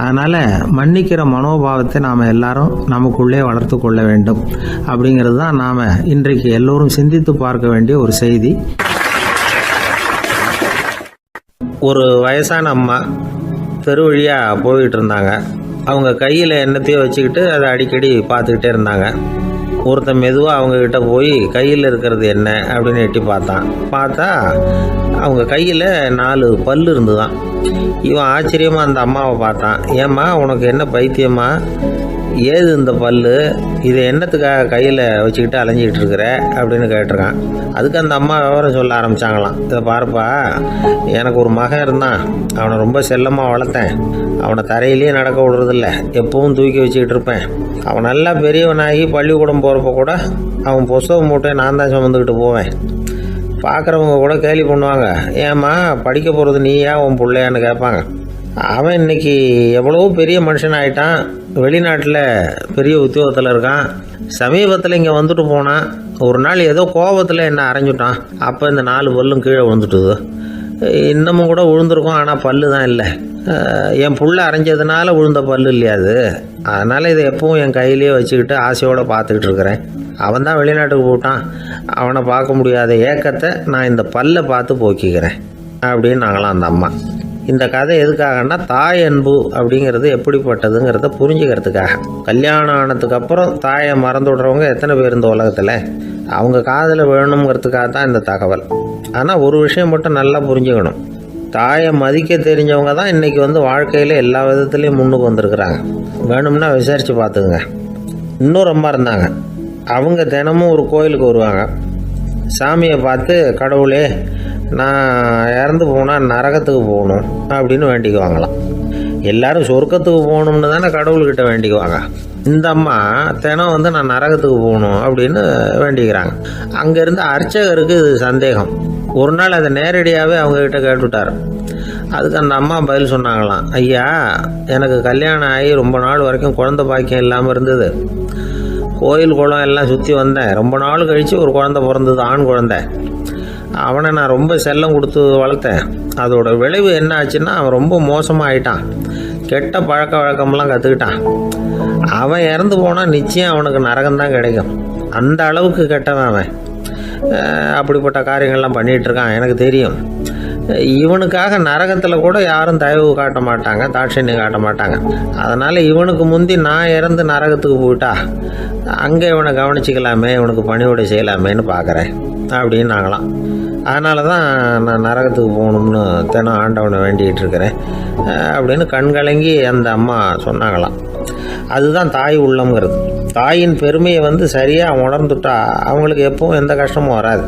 Speaker 1: அதனால் மன்னிக்கிற மனோபாவத்தை நாம் எல்லாரும் நமக்குள்ளே வளர்த்து கொள்ள வேண்டும் அப்படிங்கிறது தான் நாம் இன்றைக்கு எல்லோரும் சிந்தித்து பார்க்க வேண்டிய ஒரு செய்தி. ஒரு வயசான அம்மா தெரு வழியாக போய்கிட்டு இருந்தாங்க. அவங்க கையில் எண்ணத்தையோ வச்சுக்கிட்டு அதை அடிக்கடி பார்த்துக்கிட்டே இருந்தாங்க. ஒருத்தன் மெதுவாக அவங்கக்கிட்ட போய் கையில் இருக்கிறது என்ன அப்படின்னு எட்டி பார்த்தா அவங்க கையில் 4 பல் இருந்துதான். இவன் ஆச்சரியமாக அந்த அம்மாவை பார்த்தான். ஏம்மா உனக்கு என்ன பைத்தியமா, ஏது இந்த பல், இதை என்னத்துக்காக கையில் வச்சுக்கிட்டு அலைஞ்சிக்கிட்டு இருக்கிற அப்படின்னு கேட்டிருக்கான். அதுக்கு அந்த அம்மா விவரம் சொல்ல ஆரம்பித்தாங்களாம். இதை பாருப்பா, எனக்கு ஒரு மகன் இருந்தான், அவனை ரொம்ப செல்லமாக வளர்த்தேன். அவனை தரையிலேயே நடக்க விடுறதில்ல, எப்பவும் தூக்கி வச்சுக்கிட்டு இருப்பேன். அவன் நல்லா பெரியவனாகி பள்ளிக்கூடம் போகிறப்ப கூட அவன் புஸ்தக மூட்டையை நான் தான் சுமந்துக்கிட்டு போவேன். பார்க்குறவங்க கூட கேலி பண்ணுவாங்க, ஏம்மா படிக்க போகிறது நீயா உன் பிள்ளையான்னு கேட்பாங்க. அவன் இன்னைக்கு எவ்வளவோ பெரிய மனுஷன் ஆகிட்டான், வெளிநாட்டில் பெரிய உத்தியோகத்தில் இருக்கான். சமீபத்தில் இங்கே வந்துட்டு போனான். ஒரு நாள் ஏதோ கோபத்தில் என்ன அரைஞ்சுட்டான். அப்போ இந்த 4 பல்லும் கீழே விழுந்துட்டுது. இன்னமும் கூட விழுந்திருக்கும், ஆனால் பல்லு தான் இல்லை. என் புள்ள அரைஞ்சதுனால விழுந்த பல்லு இல்லையா அது. அதனால் இதை எப்பவும் என் கையிலேயே வச்சுக்கிட்டு ஆசையோடு பார்த்துக்கிட்டு இருக்கிறேன். அவன் தான் வெளிநாட்டுக்கு போட்டான், அவனை பார்க்க முடியாத ஏக்கத்தை நான் இந்த பல்லை பார்த்து போக்கிக்கிறேன் அப்படின்னு நாங்களாம் அந்த அம்மா. இந்த கதை எதுக்காகன்னா, தாய் அன்பு அப்படிங்கிறது எப்படிப்பட்டதுங்கிறத புரிஞ்சுக்கிறதுக்காக. கல்யாணம் ஆனதுக்கு அப்புறம் தாயை மறந்து விடுறவங்க எத்தனை பேர் இந்த உலகத்தில், அவங்க காதில் வேணுங்கிறதுக்காக தான் இந்த தகவல். ஆனால் ஒரு விஷயம் மட்டும் நல்லா புரிஞ்சுக்கணும், தாயை மதிக்க தெரிஞ்சவங்க தான் இன்றைக்கி வாழ்க்கையில் எல்லா விதத்துலேயும் முன்னுக்கு வந்திருக்கிறாங்க. வேணும்னா விசாரித்து பார்த்துக்குங்க. இன்னொரு அம்மா இருந்தாங்க, அவங்க தினமும் ஒரு கோயிலுக்கு வருவாங்க. சாமியை பார்த்து, கடவுளே நான் இறந்து போனால் நரகத்துக்கு போகணும் அப்படின்னு வேண்டிக்குவாங்களாம். எல்லோரும் சொர்க்கத்துக்கு போகணும்னு தானே கடவுள்கிட்ட வேண்டிக்குவாங்க. இந்த அம்மா தினம் நான் நரகத்துக்கு போகணும் அப்படின்னு வேண்டிக்கிறாங்க. அங்கேருந்து அர்ச்சகருக்கு இது சந்தேகம். ஒரு நாள் அதை நேரடியாகவே அவங்கக்கிட்ட கேட்டுவிட்டார். அதுக்கு அந்த அம்மா பதில் சொன்னாங்களாம், ஐயா எனக்கு கல்யாணம் ஆகி ரொம்ப நாள் வரைக்கும் குழந்தை பாக்கியம் இல்லாமல் இருந்தது. கோயில் குளம் எல்லாம் சுற்றி வந்தேன். ரொம்ப நாள் கழித்து ஒரு குழந்தை பிறந்தது, ஆண் குழந்தை. அவனை நான் ரொம்ப செல்லம் கொடுத்து வளர்த்தேன். அதோட விளைவு என்ன ஆச்சுன்னா, அவன் ரொம்ப மோசமாக ஆகிட்டான். கெட்ட பழக்க வழக்கம்லாம் கற்றுக்கிட்டான். அவன் இறந்து போனால் நிச்சயம் அவனுக்கு நரகம்தான் கிடைக்கும். அந்த அளவுக்கு கெட்டவன் அவன். அப்படிப்பட்ட காரியங்கள்லாம் பண்ணிகிட்ருக்கான், எனக்கு தெரியும். இவனுக்காக நரகத்தில் கூட யாரும் தயவு காட்ட மாட்டாங்க, தாட்சண்யம் காட்ட மாட்டாங்க. அதனால் இவனுக்கு முந்தி நான் இறந்து நரகத்துக்கு போயிட்டா அங்கே இவனை கவனிச்சிக்கலாமே, இவனுக்கு பணிவிடை செய்யலாமேன்னு பார்க்குறேன் அப்படின்னு நாங்களாம். அதனால தான் நான் நரகத்துக்கு போகணும்னு தினம் ஆண்டவனை வேண்டிகிட்டு இருக்கிறேன் அப்படின்னு கண்கலங்கி அந்த அம்மா சொன்னாங்களாம். அதுதான் தாய் உள்ளம்ங்கிறது. தாயின் பெருமையை சரியாக உணர்ந்துட்டா அவங்களுக்கு எப்பவும் எந்த கஷ்டமும் வராது.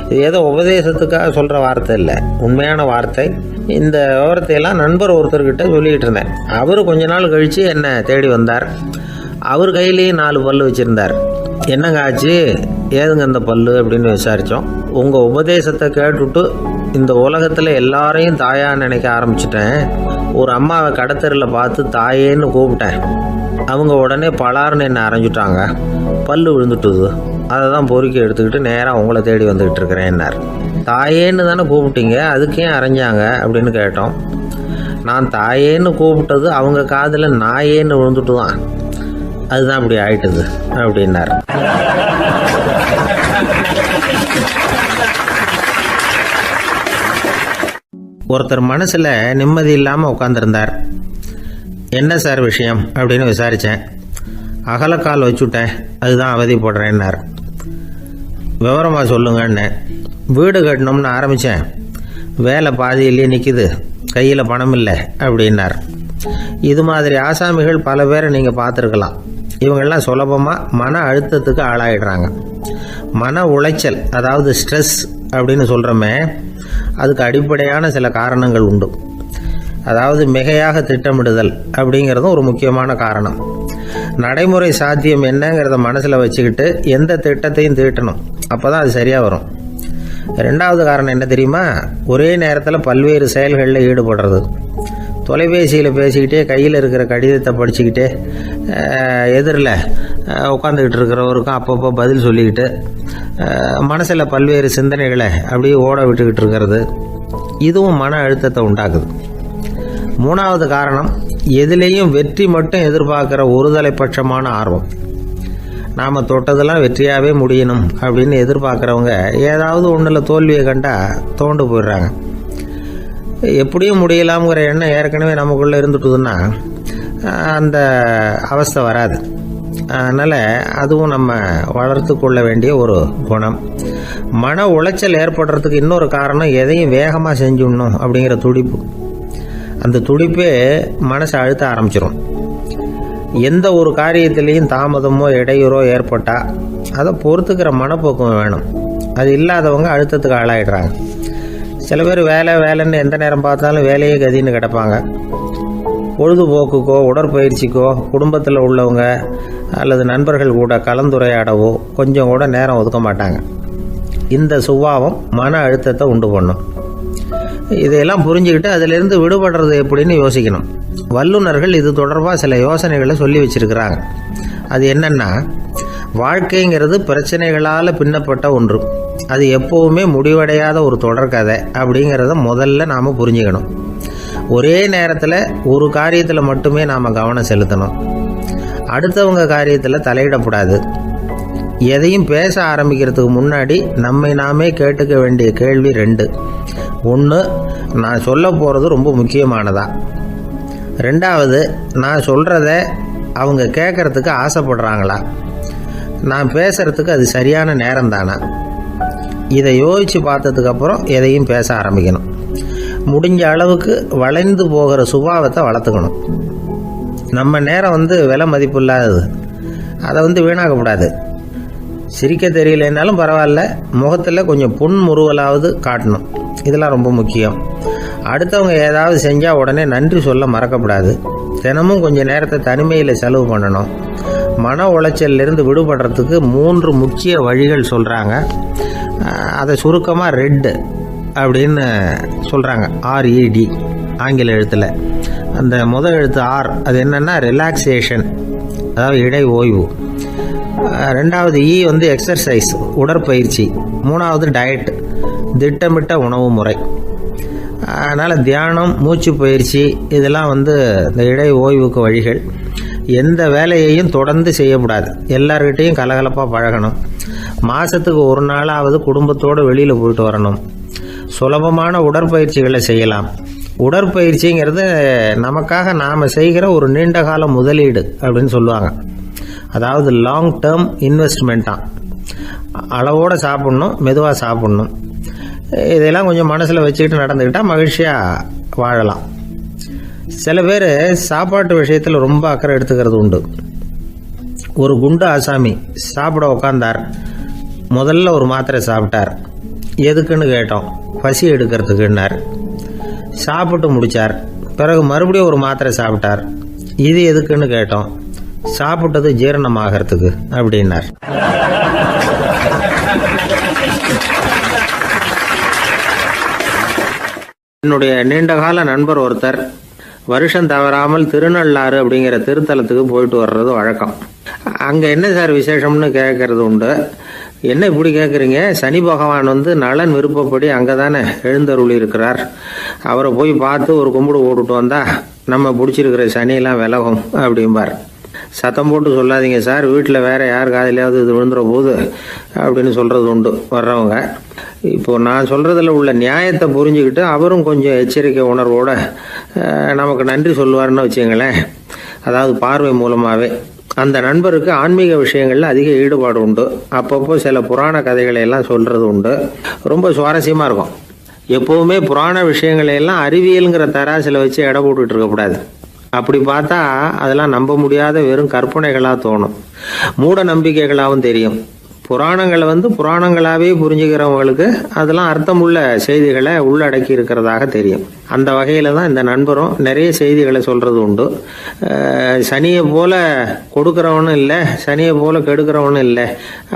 Speaker 1: இது ஏதோ உபதேசத்துக்காக சொல்கிற வார்த்தை இல்லை, உண்மையான வார்த்தை. இந்த விவரத்தையெல்லாம் நண்பர் ஒருத்தர்கிட்ட சொல்லிகிட்டு இருந்தேன். அவர் கொஞ்ச நாள் கழித்து என்னை தேடி வந்தார். அவர் கையிலேயே 4 பல் வச்சுருந்தார். என்னங்க ஆச்சு, ஏதுங்க இந்த பல்லு அப்படின்னு விசாரித்தோம். உங்கள் உபதேசத்தை கேட்டுவிட்டு இந்த உலகத்தில் எல்லாரையும் தாயாக நினைக்க ஆரம்பிச்சிட்டேன். ஒரு அம்மாவை கடத்தரில் பார்த்து தாயேன்னு கூப்பிட்டேன். அவங்க உடனே பலார்னு என்னை அரைஞ்சிட்டாங்க, பல்லு விழுந்துட்டுது. அதை தான் பொறுக்கி எடுத்துக்கிட்டு நேராக உங்களை தேடி வந்துக்கிட்டு இருக்கிறேன்னார். தாயேன்னு தானே கூப்பிட்டீங்க, அதுக்கே அரைஞ்சாங்க அப்படின்னு கேட்டோம். நான் தாயேன்னு கூப்பிட்டது அவங்க காதில் நாயேன்னு விழுந்துட்டு தான், அதுதான் அப்படி ஆயிட்டுது அப்படின்னார். ஒருத்தர் மனசில் நிம்மதி இல்லாமல் உட்காந்துருந்தார். என்ன சார் விஷயம் அப்படின்னு விசாரித்தேன். அகலக்கால் வச்சுட்டேன், அதுதான் அவதிப்படுறேன்னார். விவரமாக சொல்லுங்கன்னு. வீடு கட்டணும்னு ஆரம்பித்தேன், வேலை பாதியிலேயே நிற்கிது, கையில் பணம் இல்லை அப்படின்னார். இது மாதிரி ஆசாமிகள் பல பேரை நீங்கள் பார்த்துருக்கலாம். இவங்கெல்லாம் சுலபமாக மன அழுத்தத்துக்கு ஆளாயிடுறாங்க. மன உளைச்சல், அதாவது ஸ்ட்ரெஸ் அப்படின்னு சொல்கிறோமே, அதுக்கு அடிப்படையான சில காரணங்கள் உண்டு. அதாவது மிகையாக திட்டமிடுதல் அப்படிங்கிறதும் ஒரு முக்கியமான காரணம். நடைமுறை சாத்தியம் என்னங்கிறத மனசில் வச்சுக்கிட்டு எந்த திட்டத்தையும் தீட்டணும், அப்போ தான் அது சரியாக வரும். ரெண்டாவது காரணம் என்ன தெரியுமா? ஒரே நேரத்தில் பல்வேறு செயல்களில் ஈடுபடுறது. தொலைபேசியில் பேசிக்கிட்டே கையில் இருக்கிற கடிதத்தை படிச்சுக்கிட்டே எதிரில் உட்காந்துக்கிட்டு இருக்கிறவருக்கும் அப்பப்போ பதில் சொல்லிக்கிட்டு மனசில் பல்வேறு சிந்தனைகளை அப்படியே ஓட விட்டுக்கிட்டு இருக்கிறது, இதுவும் மன அழுத்தத்தை உண்டாக்குது. மூணாவது காரணம், எதிலேயும் வெற்றி மட்டும் எதிர்பார்க்குற ஒருதலைப்பட்சமான ஆர்வம். நாம் தொட்டதெல்லாம் வெற்றியாகவே முடியணும் அப்படின்னு எதிர்பார்க்குறவங்க ஏதாவது ஒன்றில் தோல்வியை கண்டால் தோண்டு போயிடுறாங்க. எப்படியும் முடியலாம்ங்கிற எண்ணம் ஏற்கனவே நமக்குள்ளே இருந்துட்டுதுன்னா அந்த அவஸ்தை வராது. அதனால் அதுவும் நம்ம வளர்த்து கொள்ள வேண்டிய ஒரு குணம். மன உளைச்சல் ஏற்படுறதுக்கு இன்னொரு காரணம், எதையும் வேகமாக செஞ்சுடணும் அப்படிங்கிற துடிப்பு. அந்த துடிப்பே மனசை அழுத்த ஆரம்பிச்சிடும். எந்த ஒரு காரியத்திலையும் தாமதமோ இடையூறோ ஏற்பட்டால் அதை பொறுத்துக்கிற மனப்போக்கம் வேணும். அது இல்லாதவங்க அழுத்தத்துக்கு ஆளாயிடுறாங்க. சில பேர் வேலைன்னு எந்த நேரம் பார்த்தாலும் வேலையே கதின்னு கிடப்பாங்க. பொழுதுபோக்குக்கோ உடற்பயிற்சிக்கோ குடும்பத்தில் உள்ளவங்க அல்லது நண்பர்கள் கூட கலந்துரையாடவோ கொஞ்சம் கூட நேரம் ஒதுக்க மாட்டாங்க. இந்த சுபாவம் மன அழுத்தத்தை உண்டு பண்ணும். இதையெல்லாம் புரிஞ்சுக்கிட்டு அதிலிருந்து விடுபடுறது எப்படின்னு யோசிக்கணும். வல்லுநர்கள் இது தொடர்பாக சில யோசனைகளை சொல்லி வச்சிருக்கிறாங்க. அது என்னன்னா, வாழ்க்கைங்கிறது பிரச்சனைகளால் பின்னப்பட்ட ஒன்று. அது எப்போவுமே முடிவடையாத ஒரு தொடர்கதை அப்படிங்கிறத முதல்ல நாம் புரிஞ்சுக்கணும். ஒரே நேரத்தில் ஒரு காரியத்தில் மட்டுமே நாம் கவனம் செலுத்தணும். அடுத்தவங்க காரியத்தில் தலையிடக்கூடாது. எதையும் பேச ஆரம்பிக்கிறதுக்கு முன்னாடி நம்மை நாமே கேட்டுக்க வேண்டிய கேள்வி 2. 1, நான் சொல்ல போகிறது ரொம்ப முக்கியமானதா? 2வது, நான் சொல்கிறத அவங்க கேட்குறதுக்கு ஆசைப்படுறாங்களா? நான் பேசுகிறதுக்கு அது சரியான நேரம் தானா? இதை யோசித்து பார்த்ததுக்கப்புறம் எதையும் பேச ஆரம்பிக்கணும். முடிஞ்ச அளவுக்கு வளைந்து போகிற சுபாவத்தை வளர்த்துக்கணும். நம்ம நேரம் விலை மதிப்பு இல்லாதது, அதை வீணாக்கக்கூடாது. சிரிக்க தெரியலைன்னாலும் பரவாயில்ல, முகத்தில் கொஞ்சம் புன்முறுவலாவது காட்டணும். இதெல்லாம் ரொம்ப முக்கியம். அடுத்தவங்க ஏதாவது செஞ்சால் உடனே நன்றி சொல்ல மறக்கக்கூடாது. தினமும் கொஞ்சம் நேரத்தை தனிமையில் செலவு பண்ணணும். மன உளைச்சலிருந்து விடுபடுறதுக்கு 3 முக்கிய வழிகள் சொல்கிறாங்க. அதை சுருக்கமாக ரெட் அப்படின்னு சொல்கிறாங்க. RED ஆங்கில எழுத்தில். அந்த முதல் எழுத்து R, அது என்னென்னா ரிலாக்ஸேஷன், அதாவது இடை ஓய்வு. 2வது E எக்ஸர்சைஸ், உடற்பயிற்சி. 3வது டயட், திட்டமிட்ட உணவு முறை. அதனால் தியானம், மூச்சு பயிற்சி இதெல்லாம் இந்த இடை ஓய்வுக்கு வழிகள். எந்த வேலையையும் தொடர்ந்து செய்யக்கூடாது. எல்லார்கிட்டையும் கலகலப்பாக பழகணும். மாதத்துக்கு ஒரு நாளாவது குடும்பத்தோடு வெளியில் போயிட்டு வரணும். சுலபமான உடற்பயிற்சிகளை செய்யலாம். உடற்பயிற்சிங்கிறது நமக்காக நாம் செய்கிற ஒரு நீண்டகால முதலீடு அப்படின்னு சொல்லுவாங்க. அதாவது லாங் டேர்ம் இன்வெஸ்ட்மெண்ட்டாக. அளவோடு சாப்பிட்ணும், மெதுவாக சாப்பிட்ணும். இதெல்லாம் கொஞ்சம் மனசில் வச்சுக்கிட்டு நடந்துக்கிட்டால் மகிழ்ச்சியாக வாழலாம். சில பேர் சாப்பாட்டு விஷயத்தில் ரொம்ப அக்கறை எடுத்துக்கிறது உண்டு. ஒரு குண்டு ஆசாமி சாப்பிட உக்காந்தார். முதல்ல ஒரு மாத்திரை சாப்பிட்டார். எதுக்குன்னு கேட்டோம். பசி எடுக்கிறதுக்குன்னார். சாப்பிட்டு முடித்தார். பிறகு மறுபடியும் ஒரு மாத்திரை சாப்பிட்டார். இது எதுக்குன்னு கேட்டோம். சாப்பிட்டது ஜீரணமாகறதுக்கு அப்படின்னார். என்னுடைய நீண்டகால நண்பர் ஒருத்தர் வருஷம் தவறாமல் திருநள்ளாறு அப்படிங்கிற திருத்தலத்துக்கு போயிட்டு வர்றது வழக்கம். அங்கே என்ன சார் விசேஷம்னு கேட்கறது உண்டு. என்ன இப்படி கேட்குறீங்க? சனி பகவான் நலன் விருப்பப்படி அங்கே தானே எழுந்தருளி இருக்கிறார். அவரை போய் பார்த்து ஒரு கும்பிடு போட்டுட்டு வந்தா நம்ம பிடிச்சிருக்கிற சனியெல்லாம் விலகும் அப்படிம்பார். சத்தம் போட்டு சொல்லாதீங்க சார், வீட்டில் வேற யார் காதிலாவது இது விழுந்துற போது அப்படின்னு சொல்கிறது உண்டு வர்றவங்க. இப்போது நான் சொல்கிறதுல உள்ள நியாயத்தை புரிஞ்சுக்கிட்டு அவரும் கொஞ்சம் எச்சரிக்கை உணர்வோடு நமக்கு நன்றி சொல்லுவார்னு வச்சுங்களேன். அதாவது பார்வை மூலமாகவே. அந்த நண்பருக்கு ஆன்மீக விஷயங்களில் அதிக ஈடுபாடு உண்டு. அப்பப்போ சில புராண கதைகளை எல்லாம் சொல்கிறது உண்டு. ரொம்ப சுவாரஸ்யமாக இருக்கும். எப்போவுமே புராண விஷயங்களையெல்லாம் அறிவியலுங்கிற தராசில் வச்சு எடை போட்டுக்கிட்டு இருக்கக்கூடாது. அப்படி பார்த்தா அதெல்லாம் நம்ப முடியாத வெறும் கற்பனைகளாக தோணும், மூட நம்பிக்கைகளாகவும் தெரியும். புராணங்களை புராணங்களாகவே புரிஞ்சுக்கிறவங்களுக்கு அதெல்லாம் அர்த்தமுள்ள செய்திகளை உள்ளடக்கி இருக்கிறதாக தெரியும். அந்த வகையில் தான் இந்த நண்பரும் நிறைய செய்திகளை சொல்கிறது உண்டு. சனியை போல கொடுக்குறவனும் இல்லை, சனியை போல கெடுக்கிறவனும் இல்லை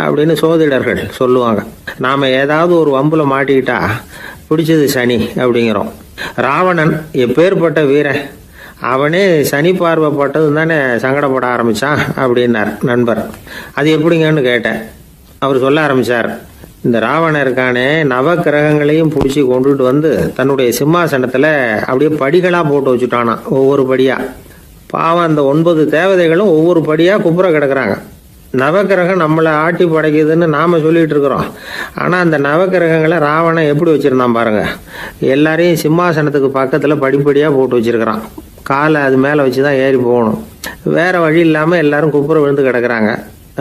Speaker 1: அப்படின்னு சோதிடர்கள் சொல்லுவாங்க. நாம் ஏதாவது ஒரு வம்பில் மாட்டிக்கிட்டா பிடிச்சது சனி அப்படிங்கிறோம். ராவணன் எப்பேற்பட்ட வீரன், அவனே சனி பார்வைப்பட்டது தானே சங்கடப்பட ஆரம்பித்தான் அப்படின்னார் நண்பர். அது எப்படிங்கன்னு கேட்டேன். அவர் சொல்ல ஆரம்பித்தார், இந்த ராவணன் இருக்கானே நவ கிரகங்களையும் பிடிச்சி கொண்டுட்டு தன்னுடைய சிம்மாசனத்தில் அப்படியே படிகளாக போட்டு வச்சுட்டானா, ஒவ்வொரு படியாக. பாவம் அந்த 9 தேவதைகளும் ஒவ்வொரு படியாக குப்புற கிடக்குறாங்க. நவக்கிரகம் நம்மளை ஆட்டி படைக்குதுன்னு நாம் சொல்லிகிட்டு இருக்கிறோம். ஆனால் அந்த நவக்கிரகங்களை ராவணன் எப்படி வச்சுருந்தான் பாருங்க. எல்லாரையும் சிம்மாசனத்துக்கு பக்கத்தில் படிப்படியாக போட்டு வச்சுருக்கிறான். காலை அது மேலே வச்சு தான் ஏறி போகணும். வேறு வழி இல்லாமல் எல்லாரும் குப்புற விழுந்து கிடக்குறாங்க.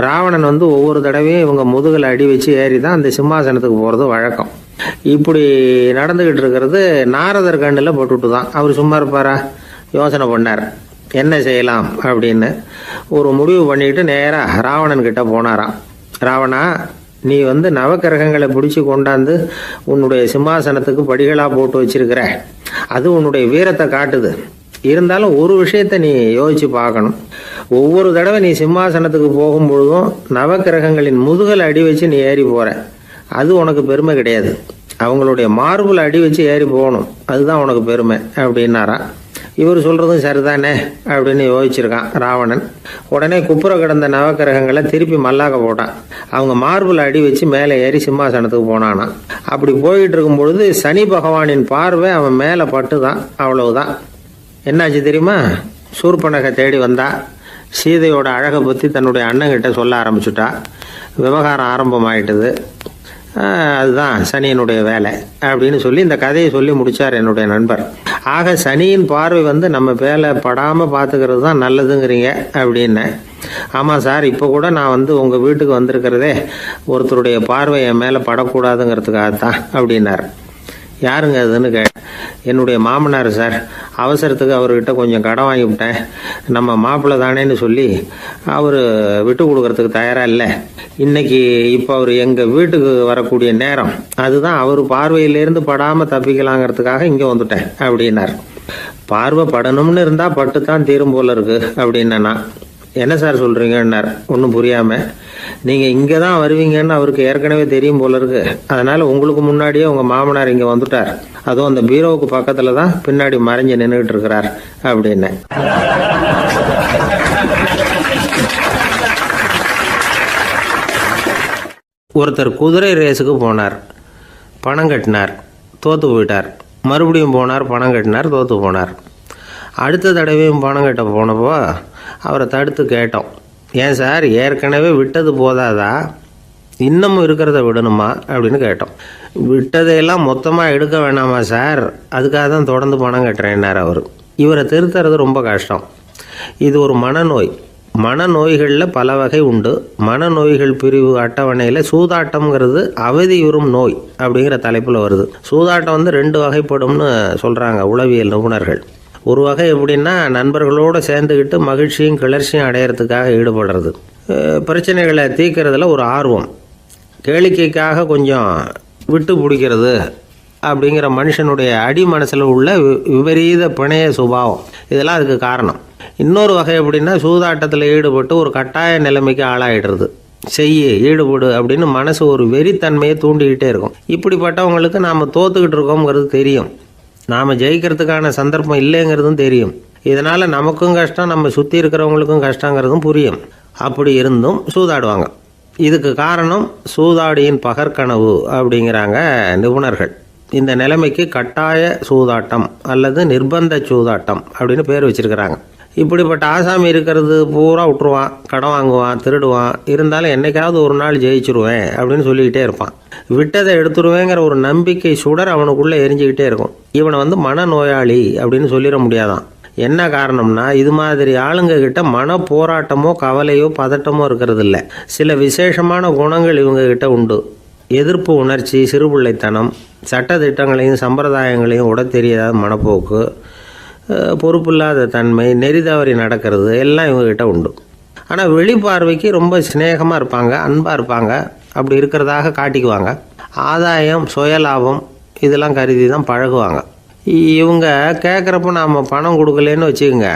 Speaker 1: ராவணன் ஒவ்வொரு தடவையும் இவங்க முதுகில் அடி வச்சு ஏறி தான் அந்த சிம்மாசனத்துக்கு போகிறது வழக்கம். இப்படி நடந்துக்கிட்டு இருக்கிறது நாரதர் கண்ணில் போட்டுட்டு தான். அவர் சும்மா இருப்பாரா? யோசனை பண்ணார், என்ன செய்யலாம் அப்படின்னு. ஒரு முடிவு பண்ணிட்டு நேராக ராவணன் கிட்ட போனாராம். ராவணா, நீ நவக்கிரகங்களை பிடிச்சி கொண்டாந்து உன்னுடைய சிம்மாசனத்துக்கு படிகளாக போட்டு வச்சிருக்கிற, அது உன்னுடைய வீரத்தை காட்டுது. இருந்தாலும் ஒரு விஷயத்தை நீ யோசிச்சு பார்க்கணும். ஒவ்வொரு தடவை நீ சிம்மாசனத்துக்கு போகும்பொழுதும் நவக்கிரகங்களின் முதுகல் அடி வச்சு நீ ஏறி போற, அது உனக்கு பெருமை கிடையாது. அவங்களுடைய மார்புல அடி வச்சு ஏறி போகணும், அதுதான் உனக்கு பெருமை அப்படின்னாரா. இவர் சொல்றதும் சரிதானே அப்படின்னு யோசிச்சிருக்கான் ராவணன். உடனே குப்புற கிடந்த நவக்கிரகங்களை திருப்பி மல்லாக்க போட்டான். அவங்க மார்புல அடி வச்சு மேலே ஏறி சிம்மாசனத்துக்கு போனானா. அப்படி போயிட்டு இருக்கும் பொழுது சனி பகவானின் பார்வை அவன் மேலே பட்டுதான். அவ்வளவுதான். என்னாச்சு தெரியுமா? சூர்பனகை தேடி வந்தா. சீதையோட அழகை பற்றி தன்னுடைய அண்ணங்கிட்ட சொல்ல ஆரம்பிச்சுட்டா. விவகாரம் ஆரம்பமாயிட்டது. அதுதான் சனியினுடைய வேலை அப்படின்னு சொல்லி இந்த கதையை சொல்லி முடித்தார் என்னுடைய நண்பர். ஆக சனியின் பார்வை நம்ம வேலை படாமல் பார்த்துக்கிறது தான் நல்லதுங்கிறீங்க அப்படின்னு. ஆமாம் சார், இப்போ கூட நான் உங்கள் வீட்டுக்கு வந்திருக்கிறதே ஒருத்தருடைய பார்வை என் மேலே படக்கூடாதுங்கிறதுக்காகத்தான் அப்படின்னார். யாருங்க அதுன்னு என்னுடைய மாமனார் சார். அவசரத்துக்கு அவர்கிட்ட கொஞ்சம் கடன் வாங்கிவிட்டேன். நம்ம மாப்பிள்ளை தானேன்னு சொல்லி அவர் விட்டு கொடுக்கறதுக்கு தயாராக இல்லை. இன்னைக்கு இப்போ அவர் எங்கள் வீட்டுக்கு வரக்கூடிய நேரம், அதுதான் அவர் பார்வையிலேருந்து படாமல் தப்பிக்கலாங்கிறதுக்காக இங்கே வந்துட்டேன் அப்படின்னார். பார்வை படணும்னு இருந்தால் பட்டு தான் தீரும் போல இருக்கு அப்படின்னா. என்ன சார் சொல்கிறீங்கன்னார் ஒன்றும் புரியாமல். நீங்கள் இங்கே தான் வருவீங்கன்னு அவருக்கு ஏற்கனவே தெரியும் போல இருக்கு. அதனால் உங்களுக்கு முன்னாடியே உங்கள் மாமனார் இங்கே வந்துட்டார். அதுவும் அந்த பீரோவுக்கு பக்கத்தில் தான் பின்னாடி மறைஞ்சு நின்றுட்டு இருக்கிறார் அப்படின்னு. ஒருத்தர் குதிரை ரேஸுக்கு போனார், பணம் கட்டினார், தோற்று போயிட்டார். மறுபடியும் போனார், பணம் கட்டினார், தோற்று போனார். அடுத்த தடவையும் பணம் கட்ட போனப்போ அவரை தடுத்து கேட்டோம், ஏன் சார் ஏற்கனவே விட்டது போதாதா, இன்னமும் இருக்கிறத விடணுமா அப்படின்னு கேட்டோம். விட்டதையெல்லாம் மொத்தமாக எடுக்க வேணாமா சார், அதுக்காக தான் தொடர்ந்து பணம் கட்டுறேன்னார் அவர். இவரை திருத்துறது ரொம்ப கஷ்டம். இது ஒரு மனநோய். மனநோய்களில் பல வகை உண்டு. மனநோய்கள் பிரிவு அட்டவணையில் சூதாட்டம்ங்கிறது அவதியுறும் நோய் அப்படிங்கிற தலைப்பில் வருது. சூதாட்டம் 2 வகைப்படும்னு சொல்கிறாங்க உளவியல் நிபுணர்கள். ஒரு வகை எப்படின்னா, நண்பர்களோடு சேர்ந்துக்கிட்டு மகிழ்ச்சியும் கிளர்ச்சியும் அடையிறதுக்காக ஈடுபடுறது. பிரச்சனைகளை தீர்க்கறதுல ஒரு ஆர்வம், கேளிக்கைக்காக கொஞ்சம் விட்டு பிடிக்கிறது அப்படிங்கிற மனுஷனுடைய அடி மனசில் உள்ள விபரீத பிணைய சுபாவம், இதெல்லாம் அதுக்கு காரணம். இன்னொரு வகை எப்படின்னா, சூதாட்டத்தில் ஈடுபட்டு ஒரு கட்டாய நிலைமைக்கு ஆளாயிடுறது. ஈடுபடு அப்படின்னு மனசு ஒரு வெறித்தன்மையை தூண்டிக்கிட்டே இருக்கும். இப்படிப்பட்டவங்களுக்கு நாம் தோத்துக்கிட்டு இருக்கோங்கிறது தெரியும், நாம் ஜெயிக்கிறதுக்கான சந்தர்ப்பம் இல்லைங்கிறதும் தெரியும். இதனால் நமக்கும் கஷ்டம், நம்ம சுற்றி இருக்கிறவங்களுக்கும் கஷ்டங்கிறதும் புரியும். அப்படி இருந்தும் சூதாடுவாங்க. இதுக்கு காரணம் சூதாடியின் பகற்கனவு அப்படிங்கிறாங்க நிபுணர்கள். இந்த நிலைமைக்கு கட்டாய சூதாட்டம் அல்லது நிர்பந்த சூதாட்டம் அப்படின்னு பேர் வச்சிருக்கிறாங்க. இப்படிப்பட்ட ஆசாமி இருக்கிறது பூரா விட்டுருவான், கடன் வாங்குவான், திருடுவான். இருந்தாலும் என்னைக்காவது ஒரு நாள் ஜெயிச்சிருவேன் அப்படின்னு சொல்லிக்கிட்டே இருப்பான். விட்டதை எடுத்துருவேங்கிற ஒரு நம்பிக்கை சுடர் அவனுக்குள்ளே எரிஞ்சிக்கிட்டே இருக்கும். இவனை மனநோயாளி அப்படின்னு சொல்லிட முடியாதான். என்ன காரணம்னா, இது மாதிரி ஆளுங்க கிட்ட மன போராட்டமோ கவலையோ பதட்டமோ இருக்கிறது இல்லை. சில விசேஷமான குணங்கள் இவங்க கிட்ட உண்டு. எதிர்ப்பு உணர்ச்சி, சிறுபிள்ளைத்தனம், சட்ட திட்டங்களையும் சம்பிரதாயங்களையும் உட தெரியாத மனப்போக்கு, பொறுப்பில்லாத தன்மை, நெறி தவறி நடக்கிறது எல்லாம் இவங்ககிட்ட உண்டு. ஆனால் வெளிப்பார்வைக்கு ரொம்ப சிநேகமாக இருப்பாங்க, அன்பாக இருப்பாங்க. அப்படி இருக்கிறதாக காட்டிக்குவாங்க. ஆதாயம், சுயலாபம் இதெல்லாம் கருதி தான் பழகுவாங்க. இவங்க கேட்குறப்ப நாம் பணம் கொடுக்கலன்னு வச்சுக்கோங்க,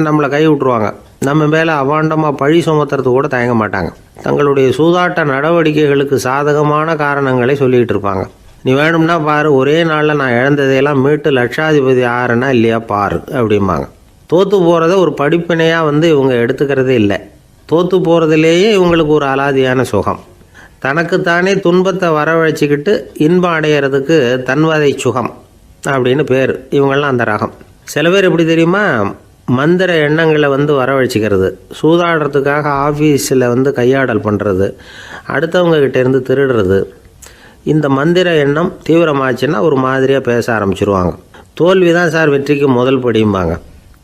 Speaker 1: நம்மளை கை விட்ருவாங்க. நம்ம மேலே அவாண்டமாக பழி சுமத்துறது கூட தயங்க மாட்டாங்க. தங்களுடைய சூதாட்ட நடவடிக்கைகளுக்கு சாதகமான காரணங்களை சொல்லிகிட்டு இருப்பாங்க. நீ வேணும்னா பாரு, ஒரே நாளில் நான் இழந்ததையெல்லாம் மீட்டு லட்சாதிபதி ஆறேன்னா இல்லையா பாரு அப்படிம்பாங்க. தோற்று போகிறத ஒரு படிப்பினையாக இவங்க எடுத்துக்கிறதே இல்லை. தோற்று போகிறதுலேயே இவங்களுக்கு ஒரு அலாதியான சுகம். தனக்குத்தானே துன்பத்தை வரவழைச்சிக்கிட்டு இன்பம் அடையிறதுக்கு தன்வதை சுகம் அப்படின்னு பேர். இவங்கெல்லாம் அந்த ரகம். சில பேர் எப்படி தெரியுமா, மந்திர எண்ணங்களை வரவழைச்சிக்கிறது, சூதாடுறதுக்காக ஆஃபீஸில் கையாடல் பண்ணுறது, அடுத்தவங்ககிட்டேருந்து திருடுறது. இந்த மந்திர எண்ணம் தீவிரமாச்சுன்னா ஒரு மாதிரியாக பேச ஆரம்பிச்சிருவாங்க. தோல்வி தான் சார் வெற்றிக்கு முதல் படியும்பாங்க.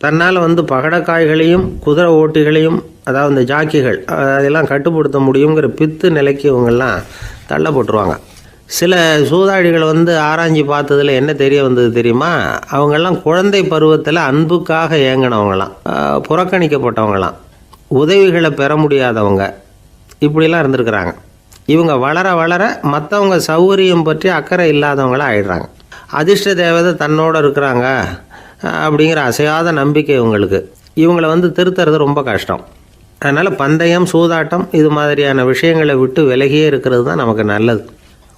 Speaker 1: தன்னால் பகடக்காய்களையும் குதிரை ஓட்டிகளையும், அதாவது இந்த ஜாக்கிகள், அதெல்லாம் கட்டுப்படுத்த முடியுங்கிற பித்து நிலைக்கு இவங்கெல்லாம் தள்ளப்பட்டுருவாங்க. சில சூதாடிகள் ஆராய்ச்சி பார்த்ததில் என்ன தெரிய வந்தது தெரியுமா, அவங்கெல்லாம் குழந்தை பருவத்தில் அன்புக்காக ஏங்கினவங்களாம், புறக்கணிக்கப்பட்டவங்களாம், உதவிகளை பெற முடியாதவங்க, இப்படிலாம் இருந்திருக்கிறாங்க. இவங்க வளர வளர மற்றவங்க சௌகரியம் பற்றி அக்கறை இல்லாதவங்களாக ஆயிடுறாங்க. அதிர்ஷ்ட தேவதை தன்னோடு இருக்கிறாங்க அப்படிங்கிற அசையாத நம்பிக்கை இவங்களுக்கு. இவங்களை திருத்துறது ரொம்ப கஷ்டம். அதனால் பந்தயம், சூதாட்டம் இது மாதிரியான விஷயங்களை விட்டு விலகியே இருக்கிறது தான் நமக்கு நல்லது.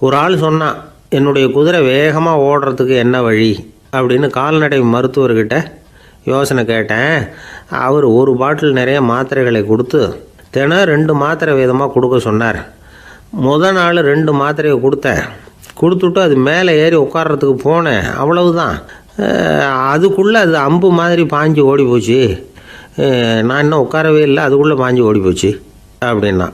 Speaker 1: ஒரு ஆள் சொன்னான், என்னுடைய குதிரை வேகமாக ஓடுறதுக்கு என்ன வழி அப்படின்னு கால்நடை மருத்துவர்கிட்ட யோசனை கேட்டேன். அவர் ஒரு பாட்டில் நிறைய மாத்திரைகளை கொடுத்து தினம் 2 மாத்திரை விதமாக கொடுக்க சொன்னார். முதல் நாள் 2 மாத்திரையை கொடுத்துட்டு அது மேலே ஏறி உட்கார்றதுக்கு போனேன். அவ்வளவுதான். அதுக்குள்ளே அது அம்பு மாதிரி பாஞ்சு ஓடி போச்சு. நான் இன்னும் உட்காரவே இல்லை, அதுக்குள்ளே பாஞ்சு ஓடி போச்சு அப்படின்னா.